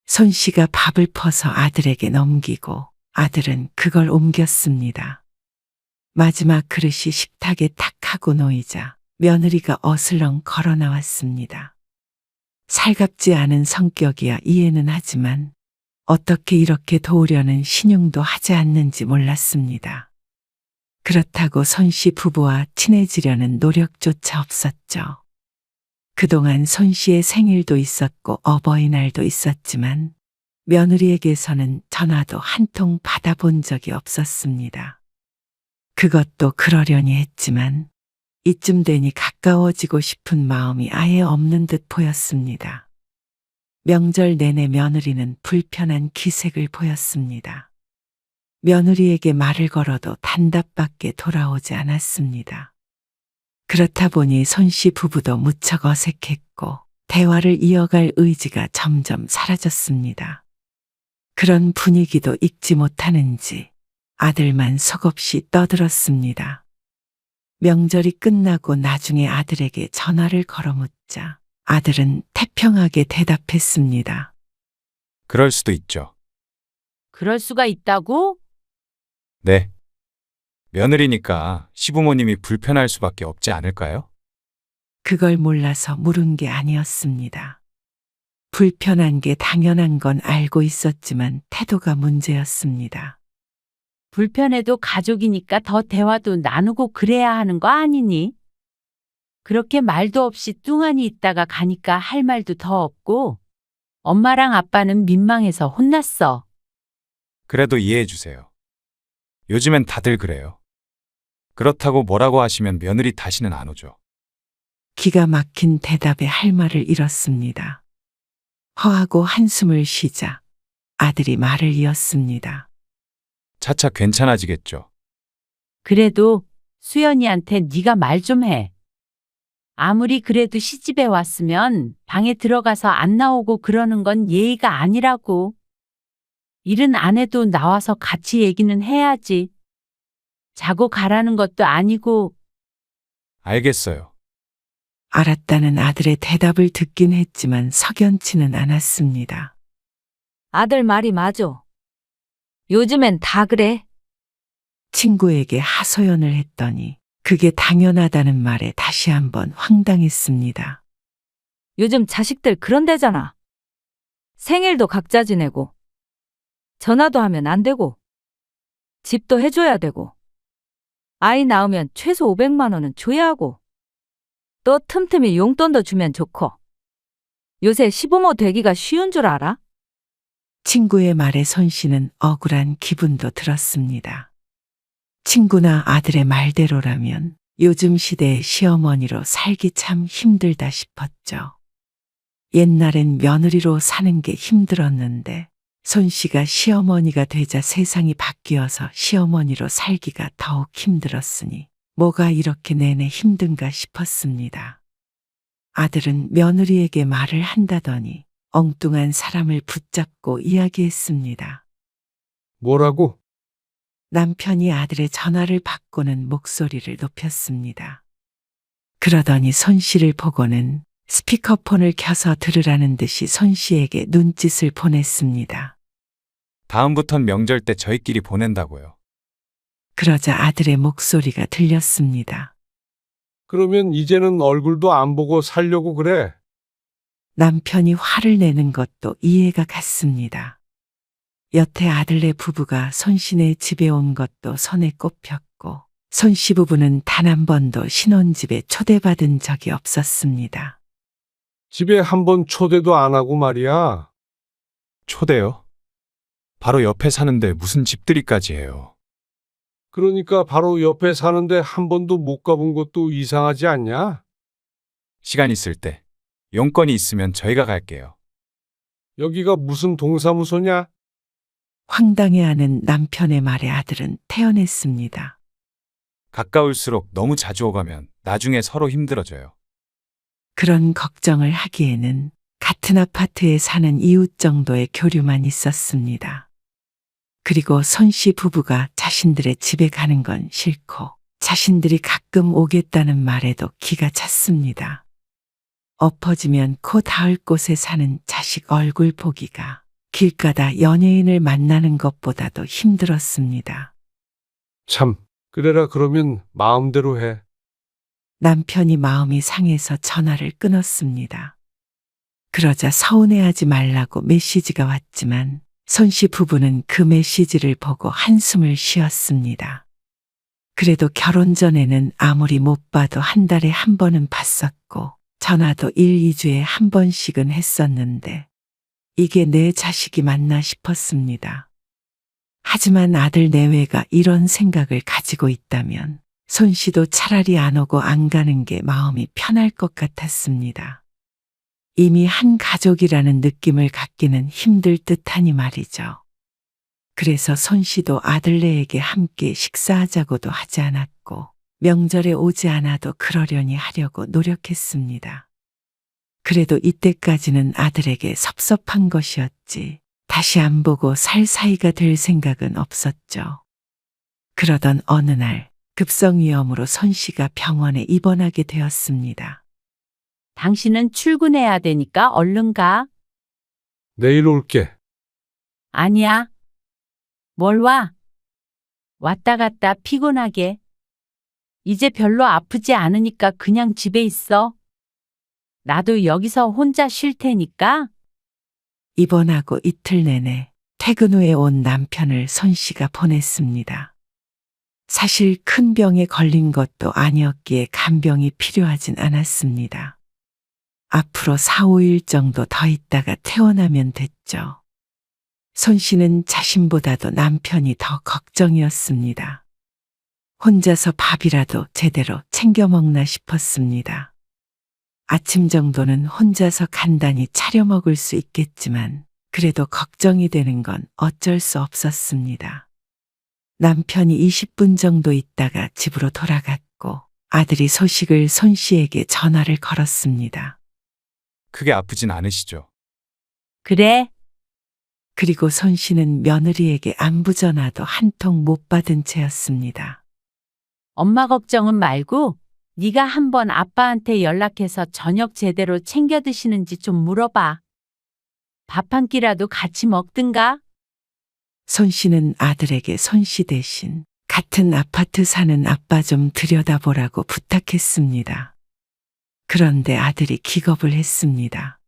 손 씨가 밥을 퍼서 아들에게 넘기고 아들은 그걸 옮겼습니다. 마지막 그릇이 식탁에 탁 하고 놓이자 며느리가 어슬렁 걸어 나왔습니다. 살갑지 않은 성격이야 이해는 하지만 어떻게 이렇게 도우려는 신용도 하지 않는지 몰랐습니다. 그렇다고 손 씨 부부와 친해지려는 노력조차 없었죠. 그동안 손 씨의 생일도 있었고 어버이날도 있었지만 며느리에게서는 전화도 한 통 받아본 적이 없었습니다. 그것도 그러려니 했지만 이쯤 되니 가까워지고 싶은 마음이 아예 없는 듯 보였습니다. 명절 내내 며느리는 불편한 기색을 보였습니다. 며느리에게 말을 걸어도 단답밖에 돌아오지 않았습니다. 그렇다 보니 손 씨 부부도 무척 어색했고 대화를 이어갈 의지가 점점 사라졌습니다. 그런 분위기도 읽지 못하는지 아들만 속없이 떠들었습니다. 명절이 끝나고 나중에 아들에게 전화를 걸어 묻자 아들은 태평하게 대답했습니다. 그럴 수도 있죠. 그럴 수가 있다고? 네. 며느리니까 시부모님이 불편할 수밖에 없지 않을까요? 그걸 몰라서 물은 게 아니었습니다. 불편한 게 당연한 건 알고 있었지만 태도가 문제였습니다. 불편해도 가족이니까 더 대화도 나누고 그래야 하는 거 아니니? 그렇게 말도 없이 뚱하니 있다가 가니까 할 말도 더 없고 엄마랑 아빠는 민망해서 혼났어. 그래도 이해해 주세요. 요즘엔 다들 그래요. 그렇다고 뭐라고 하시면 며느리 다시는 안 오죠. 기가 막힌 대답에 할 말을 잃었습니다. 허하고 한숨을 쉬자 아들이 말을 이었습니다. 차차 괜찮아지겠죠. 그래도 수연이한테 네가 말 좀 해. 아무리 그래도 시집에 왔으면 방에 들어가서 안 나오고 그러는 건 예의가 아니라고. 일은 안 해도 나와서 같이 얘기는 해야지. 자고 가라는 것도 아니고. 알겠어요. 알았다는 아들의 대답을 듣긴 했지만 석연치는 않았습니다. 아들 말이 맞아. 요즘엔 다 그래. 친구에게 하소연을 했더니 그게 당연하다는 말에 다시 한번 황당했습니다. 요즘 자식들 그런데잖아. 생일도 각자 지내고, 전화도 하면 안 되고, 집도 해줘야 되고, 아이 낳으면 최소 500만 원은 줘야 하고, 또 틈틈이 용돈도 주면 좋고. 요새 시부모 되기가 쉬운 줄 알아? 친구의 말에 손 씨는 억울한 기분도 들었습니다. 친구나 아들의 말대로라면 요즘 시대의 시어머니로 살기 참 힘들다 싶었죠. 옛날엔 며느리로 사는 게 힘들었는데 손 씨가 시어머니가 되자 세상이 바뀌어서 시어머니로 살기가 더욱 힘들었으니 뭐가 이렇게 내내 힘든가 싶었습니다. 아들은 며느리에게 말을 한다더니 엉뚱한 사람을 붙잡고 이야기했습니다. 뭐라고? 남편이 아들의 전화를 받고는 목소리를 높였습니다. 그러더니 손 씨를 보고는 스피커폰을 켜서 들으라는 듯이 손 씨에게 눈짓을 보냈습니다. 다음부턴 명절 때 저희끼리 보낸다고요. 그러자 아들의 목소리가 들렸습니다. 그러면 이제는 얼굴도 안 보고 살려고 그래? 남편이 화를 내는 것도 이해가 갔습니다. 여태 아들네 부부가 손 씨네 집에 온 것도 손에 꼽혔고 손 씨 부부는 단 한 번도 신혼집에 초대받은 적이 없었습니다. 집에 한 번 초대도 안 하고 말이야. 초대요? 바로 옆에 사는데 무슨 집들이까지 해요. 그러니까 바로 옆에 사는데 한 번도 못 가본 것도 이상하지 않냐? 시간 있을 때 용건이 있으면 저희가 갈게요. 여기가 무슨 동사무소냐? 황당해하는 남편의 말에 아들은 태어냈습니다. 가까울수록 너무 자주 오가면 나중에 서로 힘들어져요. 그런 걱정을 하기에는 같은 아파트에 사는 이웃 정도의 교류만 있었습니다. 그리고 손 씨 부부가 자신들의 집에 가는 건 싫고 자신들이 가끔 오겠다는 말에도 기가 찼습니다. 엎어지면 코 닿을 곳에 사는 자식 얼굴 보기가 길가다 연예인을 만나는 것보다도 힘들었습니다. 참, 그래라 그러면 마음대로 해. 남편이 마음이 상해서 전화를 끊었습니다. 그러자 서운해하지 말라고 메시지가 왔지만 손씨 부부는 그 메시지를 보고 한숨을 쉬었습니다. 그래도 결혼 전에는 아무리 못 봐도 한 달에 한 번은 봤었고 전화도 1, 2주에 한 번씩은 했었는데 이게 내 자식이 맞나 싶었습니다. 하지만 아들 내외가 이런 생각을 가지고 있다면 손씨도 차라리 안 오고 안 가는 게 마음이 편할 것 같았습니다. 이미 한 가족이라는 느낌을 갖기는 힘들 듯하니 말이죠. 그래서 손씨도 아들네에게 함께 식사하자고도 하지 않았고 명절에 오지 않아도 그러려니 하려고 노력했습니다. 그래도 이때까지는 아들에게 섭섭한 것이었지 다시 안 보고 살 사이가 될 생각은 없었죠. 그러던 어느 날 급성위염으로 손씨가 병원에 입원하게 되었습니다. 당신은 출근해야 되니까 얼른 가. 내일 올게. 아니야. 뭘 와? 왔다 갔다 피곤하게. 이제 별로 아프지 않으니까 그냥 집에 있어. 나도 여기서 혼자 쉴 테니까. 입원하고 이틀 내내 퇴근 후에 온 남편을 손씨가 보냈습니다. 사실 큰 병에 걸린 것도 아니었기에 간병이 필요하진 않았습니다. 앞으로 4, 5일 정도 더 있다가 퇴원하면 됐죠. 손씨는 자신보다도 남편이 더 걱정이었습니다. 혼자서 밥이라도 제대로 챙겨 먹나 싶었습니다. 아침 정도는 혼자서 간단히 차려 먹을 수 있겠지만 그래도 걱정이 되는 건 어쩔 수 없었습니다. 남편이 20분 정도 있다가 집으로 돌아갔고 아들이 소식을 손씨에게 전화를 걸었습니다. 크게 아프진 않으시죠? 그래. 그리고 손씨는 며느리에게 안부 전화도 한 통 못 받은 채였습니다. 엄마 걱정은 말고 네가 한번 아빠한테 연락해서 저녁 제대로 챙겨 드시는지 좀 물어봐. 밥 한 끼라도 같이 먹든가? 손씨는 아들에게 손씨 대신 같은 아파트 사는 아빠 좀 들여다보라고 부탁했습니다. 그런데 아들이 기겁을 했습니다.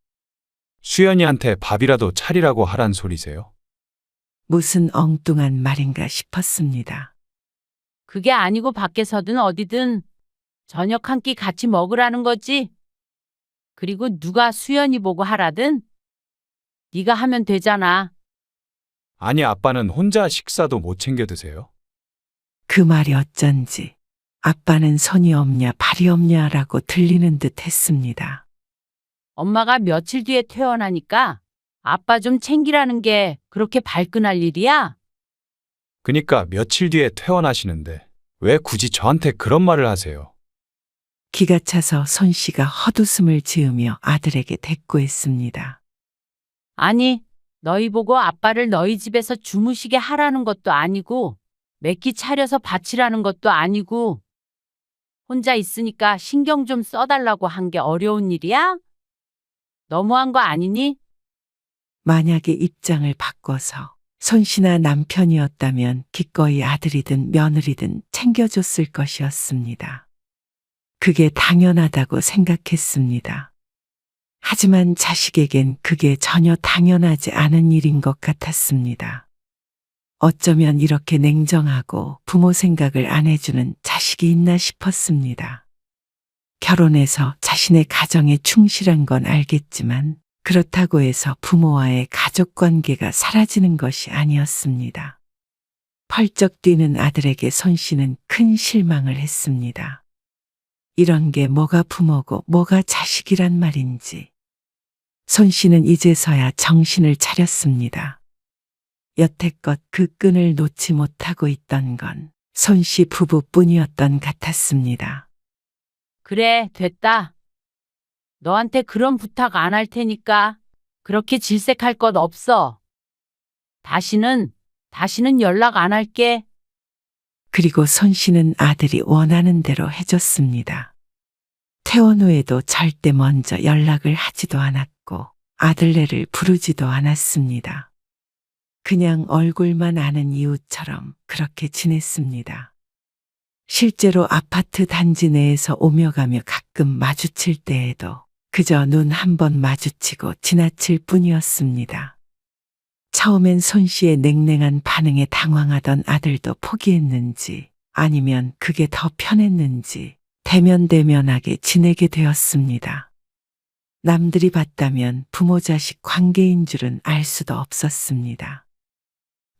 수연이한테 밥이라도 차리라고 하란 소리세요? 무슨 엉뚱한 말인가 싶었습니다. 그게 아니고 밖에서든 어디든 저녁 한 끼 같이 먹으라는 거지. 그리고 누가 수연이 보고 하라든 네가 하면 되잖아. 아니, 아빠는 혼자 식사도 못 챙겨 드세요? 그 말이 어쩐지 아빠는 손이 없냐 발이 없냐라고 들리는 듯 했습니다. 엄마가 며칠 뒤에 퇴원하니까 아빠 좀 챙기라는 게 그렇게 발끈할 일이야? 그니까 며칠 뒤에 퇴원하시는데 왜 굳이 저한테 그런 말을 하세요? 기가 차서 손씨가 헛웃음을 지으며 아들에게 대꾸했습니다. 아니, 너희 보고 아빠를 너희 집에서 주무시게 하라는 것도 아니고 몇 끼 차려서 바치라는 것도 아니고 혼자 있으니까 신경 좀 써달라고 한 게 어려운 일이야? 너무한 거 아니니? 만약에 입장을 바꿔서 손씨나 남편이었다면 기꺼이 아들이든 며느리든 챙겨줬을 것이었습니다. 그게 당연하다고 생각했습니다. 하지만 자식에겐 그게 전혀 당연하지 않은 일인 것 같았습니다. 어쩌면 이렇게 냉정하고 부모 생각을 안 해주는 자식이 있나 싶었습니다. 결혼해서 자신의 가정에 충실한 건 알겠지만 그렇다고 해서 부모와의 가족 관계가 사라지는 것이 아니었습니다. 펄쩍 뛰는 아들에게 손씨는 큰 실망을 했습니다. 이런 게 뭐가 부모고 뭐가 자식이란 말인지. 손씨는 이제서야 정신을 차렸습니다. 여태껏 그 끈을 놓지 못하고 있던 건 손씨 부부뿐이었던 같았습니다. 그래, 됐다. 너한테 그런 부탁 안 할 테니까 그렇게 질색할 것 없어. 다시는 연락 안 할게. 그리고 손씨는 아들이 원하는 대로 해줬습니다. 퇴원 후에도 절대 먼저 연락을 하지도 않았고 아들네를 부르지도 않았습니다. 그냥 얼굴만 아는 이웃처럼 그렇게 지냈습니다. 실제로 아파트 단지 내에서 오며 가며 가끔 마주칠 때에도 그저 눈 한 번 마주치고 지나칠 뿐이었습니다. 처음엔 손 씨의 냉랭한 반응에 당황하던 아들도 포기했는지 아니면 그게 더 편했는지 대면대면하게 지내게 되었습니다. 남들이 봤다면 부모 자식 관계인 줄은 알 수도 없었습니다.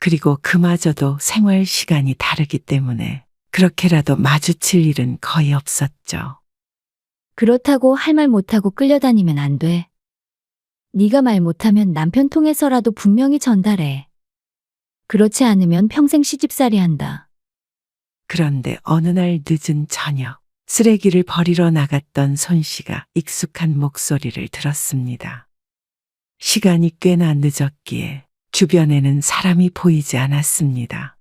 그리고 그마저도 생활 시간이 다르기 때문에 그렇게라도 마주칠 일은 거의 없었죠. 그렇다고 할 말 못하고 끌려다니면 안 돼. 네가 말 못하면 남편 통해서라도 분명히 전달해. 그렇지 않으면 평생 시집살이 한다. 그런데 어느 날 늦은 저녁, 쓰레기를 버리러 나갔던 손 씨가 익숙한 목소리를 들었습니다. 시간이 꽤나 늦었기에 주변에는 사람이 보이지 않았습니다.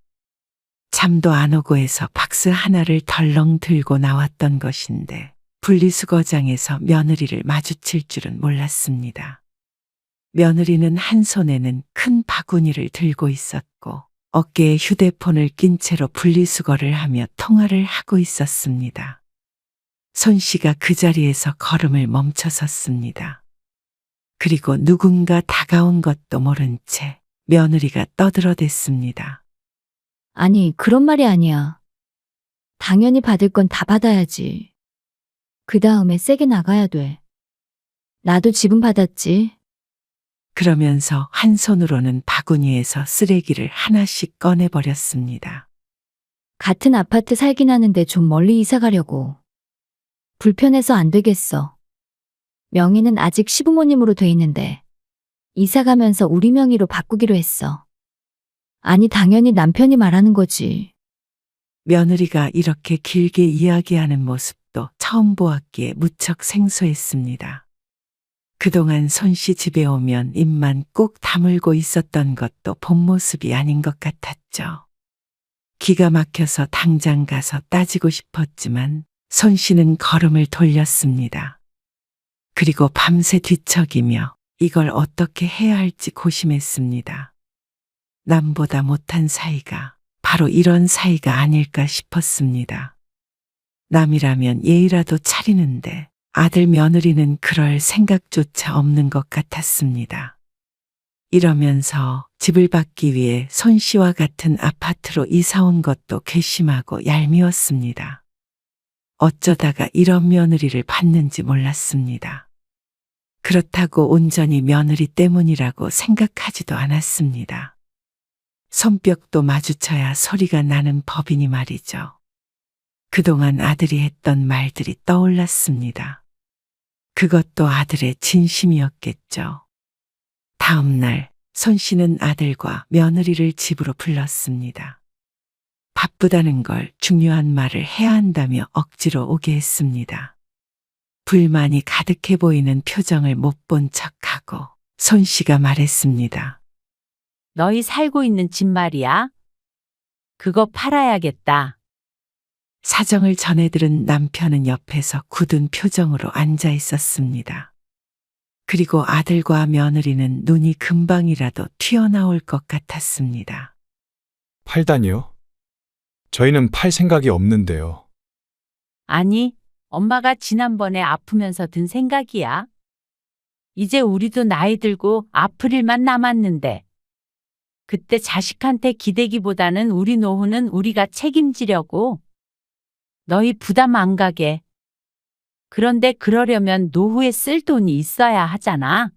잠도 안 오고 해서 박스 하나를 덜렁 들고 나왔던 것인데 분리수거장에서 며느리를 마주칠 줄은 몰랐습니다. 며느리는 한 손에는 큰 바구니를 들고 있었고 어깨에 휴대폰을 낀 채로 분리수거를 하며 통화를 하고 있었습니다. 손 씨가 그 자리에서 걸음을 멈춰섰습니다. 그리고 누군가 다가온 것도 모른 채 며느리가 떠들어댔습니다. 아니, 그런 말이 아니야. 당연히 받을 건 다 받아야지. 그 다음에 세게 나가야 돼. 나도 지분 받았지. 그러면서 한 손으로는 바구니에서 쓰레기를 하나씩 꺼내버렸습니다. 같은 아파트 살긴 하는데 좀 멀리 이사 가려고. 불편해서 안 되겠어. 명의는 아직 시부모님으로 돼 있는데 이사 가면서 우리 명의로 바꾸기로 했어. 아니, 당연히 남편이 말하는 거지. 며느리가 이렇게 길게 이야기하는 모습도 처음 보았기에 무척 생소했습니다. 그동안 손 씨 집에 오면 입만 꼭 다물고 있었던 것도 본 모습이 아닌 것 같았죠. 기가 막혀서 당장 가서 따지고 싶었지만 손 씨는 걸음을 돌렸습니다. 그리고 밤새 뒤척이며 이걸 어떻게 해야 할지 고심했습니다. 남보다 못한 사이가 바로 이런 사이가 아닐까 싶었습니다. 남이라면 예의라도 차리는데 아들 며느리는 그럴 생각조차 없는 것 같았습니다. 이러면서 집을 받기 위해 손 씨와 같은 아파트로 이사 온 것도 괘씸하고 얄미웠습니다. 어쩌다가 이런 며느리를 받는지 몰랐습니다. 그렇다고 온전히 며느리 때문이라고 생각하지도 않았습니다. 손뼉도 마주쳐야 소리가 나는 법이니 말이죠. 그동안 아들이 했던 말들이 떠올랐습니다. 그것도 아들의 진심이었겠죠. 다음 날 손 씨는 아들과 며느리를 집으로 불렀습니다. 바쁘다는 걸 중요한 말을 해야 한다며 억지로 오게 했습니다. 불만이 가득해 보이는 표정을 못 본 척하고 손 씨가 말했습니다. 너희 살고 있는 집 말이야? 그거 팔아야겠다. 사정을 전해들은 남편은 옆에서 굳은 표정으로 앉아 있었습니다. 그리고 아들과 며느리는 눈이 금방이라도 튀어나올 것 같았습니다. 팔다니요? 저희는 팔 생각이 없는데요. 아니, 엄마가 지난번에 아프면서 든 생각이야. 이제 우리도 나이 들고 아플 일만 남았는데. 그때 자식한테 기대기보다는 우리 노후는 우리가 책임지려고. 너희 부담 안 가게. 그런데 그러려면 노후에 쓸 돈이 있어야 하잖아.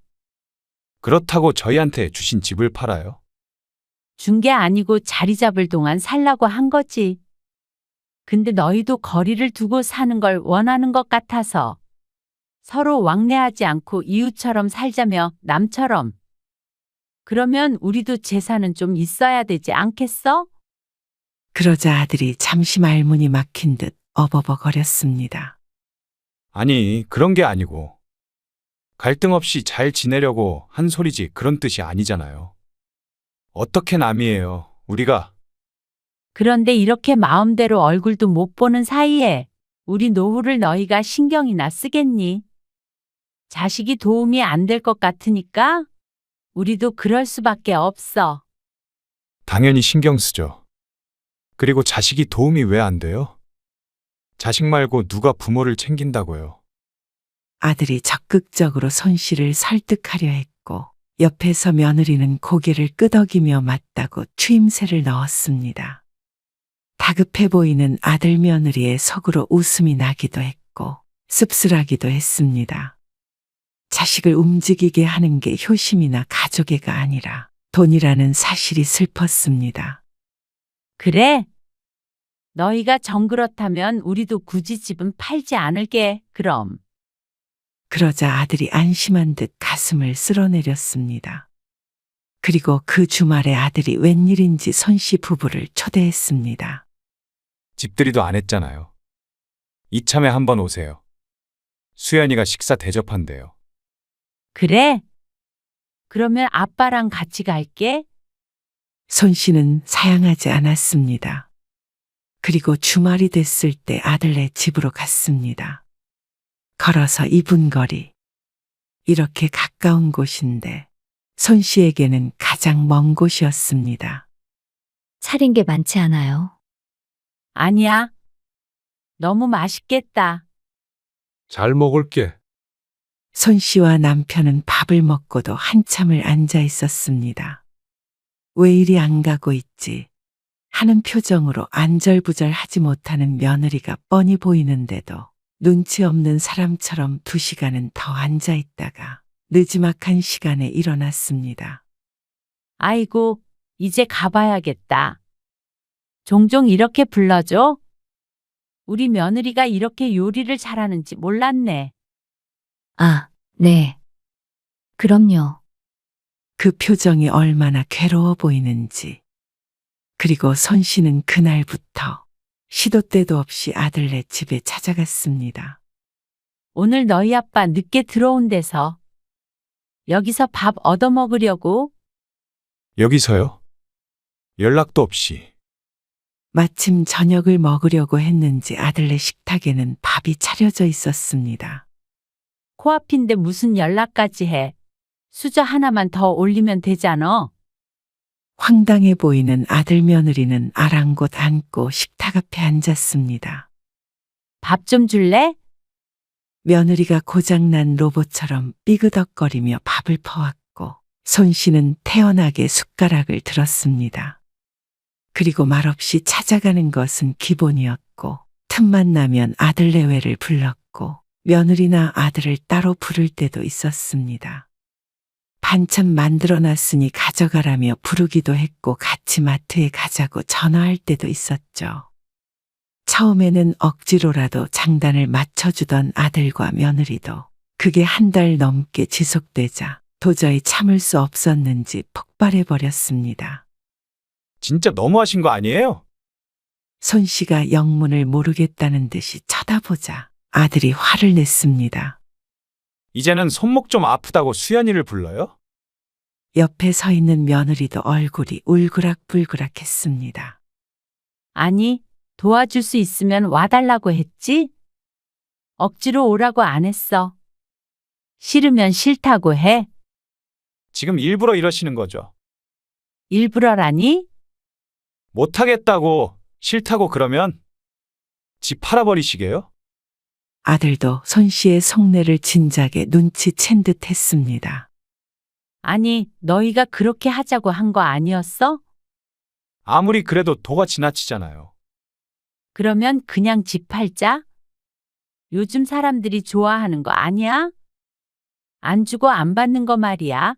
그렇다고 저희한테 주신 집을 팔아요? 준 게 아니고 자리 잡을 동안 살라고 한 거지. 근데 너희도 거리를 두고 사는 걸 원하는 것 같아서 서로 왕래하지 않고 이웃처럼 살자며 남처럼. 그러면 우리도 재산은 좀 있어야 되지 않겠어? 그러자 아들이 잠시 말문이 막힌 듯 어버버거렸습니다. 아니, 그런 게 아니고. 갈등 없이 잘 지내려고 한 소리지 그런 뜻이 아니잖아요. 어떻게 남이에요, 우리가. 그런데 이렇게 마음대로 얼굴도 못 보는 사이에 우리 노후를 너희가 신경이나 쓰겠니? 자식이 도움이 안 될 것 같으니까 우리도 그럴 수밖에 없어. 당연히 신경 쓰죠. 그리고 자식이 도움이 왜 안 돼요? 자식 말고 누가 부모를 챙긴다고요. 아들이 적극적으로 손 씨를 설득하려 했고 옆에서 며느리는 고개를 끄덕이며 맞다고 추임새를 넣었습니다. 다급해 보이는 아들 며느리의 속으로 웃음이 나기도 했고 씁쓸하기도 했습니다. 자식을 움직이게 하는 게 효심이나 가족애가 아니라 돈이라는 사실이 슬펐습니다. 그래? 너희가 정 그렇다면 우리도 굳이 집은 팔지 않을게, 그럼. 그러자 아들이 안심한 듯 가슴을 쓸어내렸습니다. 그리고 그 주말에 아들이 웬일인지 손씨 부부를 초대했습니다. 집들이도 안 했잖아요. 이참에 한번 오세요. 수연이가 식사 대접한대요. 그래? 그러면 아빠랑 같이 갈게. 손씨는 사양하지 않았습니다. 그리고 주말이 됐을 때 아들네 집으로 갔습니다. 걸어서 2분 거리. 이렇게 가까운 곳인데 손씨에게는 가장 먼 곳이었습니다. 차린 게 많지 않아요. 아니야. 너무 맛있겠다. 잘 먹을게. 손씨와 남편은 밥을 먹고도 한참을 앉아 있었습니다. 왜 이리 안 가고 있지? 하는 표정으로 안절부절하지 못하는 며느리가 뻔히 보이는데도 눈치 없는 사람처럼 2시간은 더 앉아 있다가 느지막한 시간에 일어났습니다. 아이고, 이제 가봐야겠다. 종종 이렇게 불러줘? 우리 며느리가 이렇게 요리를 잘하는지 몰랐네. 아, 네. 그럼요. 그 표정이 얼마나 괴로워 보이는지. 그리고 손씨는 그날부터 시도 때도 없이 아들네 집에 찾아갔습니다. 오늘 너희 아빠 늦게 들어온 데서 여기서 밥 얻어먹으려고. 여기서요? 연락도 없이. 마침 저녁을 먹으려고 했는지 아들네 식탁에는 밥이 차려져 있었습니다. 코앞인데 무슨 연락까지 해. 수저 하나만 더 올리면 되잖아. 황당해 보이는 아들 며느리는 아랑곳 앉고 식탁 앞에 앉았습니다. 밥 좀 줄래? 며느리가 고장난 로봇처럼 삐그덕거리며 밥을 퍼왔고 손씨는 태연하게 숟가락을 들었습니다. 그리고 말없이 찾아가는 것은 기본이었고 틈만 나면 아들 내외를 불렀고 며느리나 아들을 따로 부를 때도 있었습니다. 반찬 만들어놨으니 가져가라며 부르기도 했고 같이 마트에 가자고 전화할 때도 있었죠. 처음에는 억지로라도 장단을 맞춰주던 아들과 며느리도 그게 1달 넘게 지속되자 도저히 참을 수 없었는지 폭발해버렸습니다. 진짜 너무하신 거 아니에요? 손씨가 영문을 모르겠다는 듯이 쳐다보자 아들이 화를 냈습니다. 이제는 손목 좀 아프다고 수연이를 불러요? 옆에 서 있는 며느리도 얼굴이 울그락불그락했습니다. 아니, 도와줄 수 있으면 와달라고 했지? 억지로 오라고 안 했어. 싫으면 싫다고 해. 지금 일부러 이러시는 거죠? 일부러라니? 못하겠다고, 싫다고 그러면 집 팔아버리시게요? 아들도 손씨의 속내를 진작에 눈치챈 듯 했습니다. 아니, 너희가 그렇게 하자고 한 거 아니었어? 아무리 그래도 도가 지나치잖아요. 그러면 그냥 집 팔자? 요즘 사람들이 좋아하는 거 아니야? 안 주고 안 받는 거 말이야.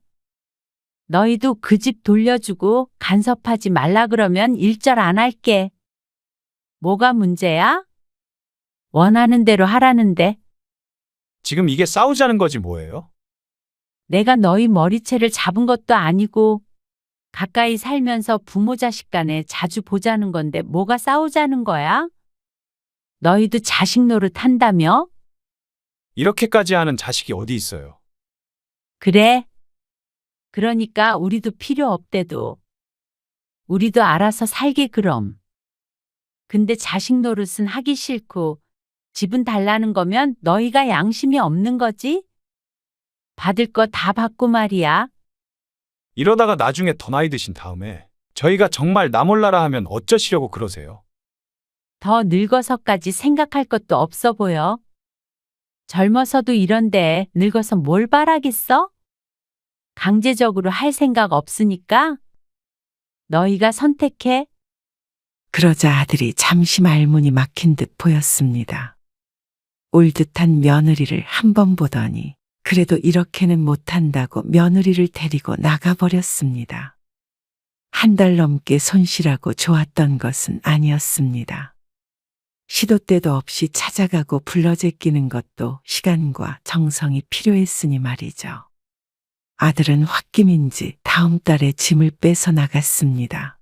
너희도 그 집 돌려주고 간섭하지 말라 그러면 일절 안 할게. 뭐가 문제야? 원하는 대로 하라는데. 지금 이게 싸우자는 거지 뭐예요? 내가 너희 머리채를 잡은 것도 아니고 가까이 살면서 부모 자식 간에 자주 보자는 건데 뭐가 싸우자는 거야? 너희도 자식 노릇 한다며? 이렇게까지 하는 자식이 어디 있어요? 그래. 그러니까 우리도 필요 없대도. 우리도 알아서 살게 그럼. 근데 자식 노릇은 하기 싫고 집은 달라는 거면 너희가 양심이 없는 거지? 받을 거 다 받고 말이야. 이러다가 나중에 더 나이 드신 다음에 저희가 정말 나 몰라라 하면 어쩌시려고 그러세요? 더 늙어서까지 생각할 것도 없어 보여. 젊어서도 이런데 늙어서 뭘 바라겠어? 강제적으로 할 생각 없으니까 너희가 선택해. 그러자 아들이 잠시 말문이 막힌 듯 보였습니다. 올 듯한 며느리를 한 번 보더니 그래도 이렇게는 못한다고 며느리를 데리고 나가버렸습니다. 한 달 넘게 손실하고 좋았던 것은 아니었습니다. 시도 때도 없이 찾아가고 불러제끼는 것도 시간과 정성이 필요했으니 말이죠. 아들은 홧김인지 다음 달에 짐을 빼서 나갔습니다.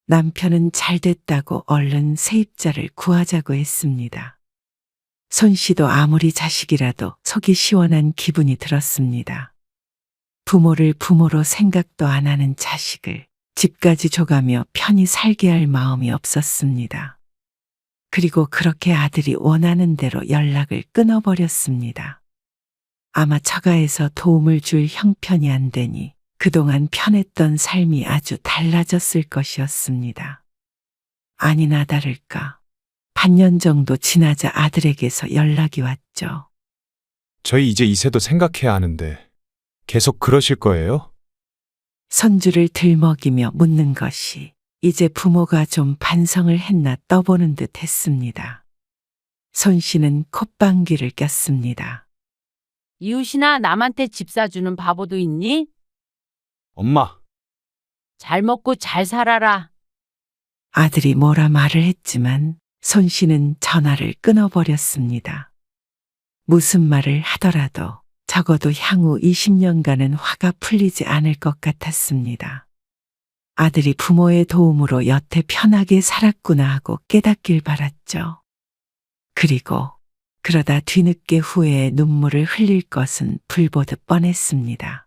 남편은 잘 됐다고 얼른 세입자를 구하자고 했습니다. 손 씨도 아무리 자식이라도 속이 시원한 기분이 들었습니다. 부모를 부모로 생각도 안 하는 자식을 집까지 줘가며 편히 살게 할 마음이 없었습니다. 그리고 그렇게 아들이 원하는 대로 연락을 끊어버렸습니다. 아마 처가에서 도움을 줄 형편이 안 되니 그동안 편했던 삶이 아주 달라졌을 것이었습니다. 아니나 다를까 반년 정도 지나자 아들에게서 연락이 왔죠. 저희 이제 이세도 생각해야 하는데 계속 그러실 거예요? 손주를 들먹이며 묻는 것이 이제 부모가 좀 반성을 했나 떠보는 듯 했습니다. 손 씨는 콧방귀를 꼈습니다. 이웃이나 남한테 집 사주는 바보도 있니? 엄마, 잘 먹고 잘 살아라. 아들이 뭐라 말을 했지만 손 씨는 전화를 끊어버렸습니다. 무슨 말을 하더라도 적어도 향후 20년간은 화가 풀리지 않을 것 같았습니다. 아들이 부모의 도움으로 여태 편하게 살았구나 하고 깨닫길 바랐죠. 그리고 그러다 뒤늦게 후회의 눈물을 흘릴 것은 불보듯 뻔했습니다.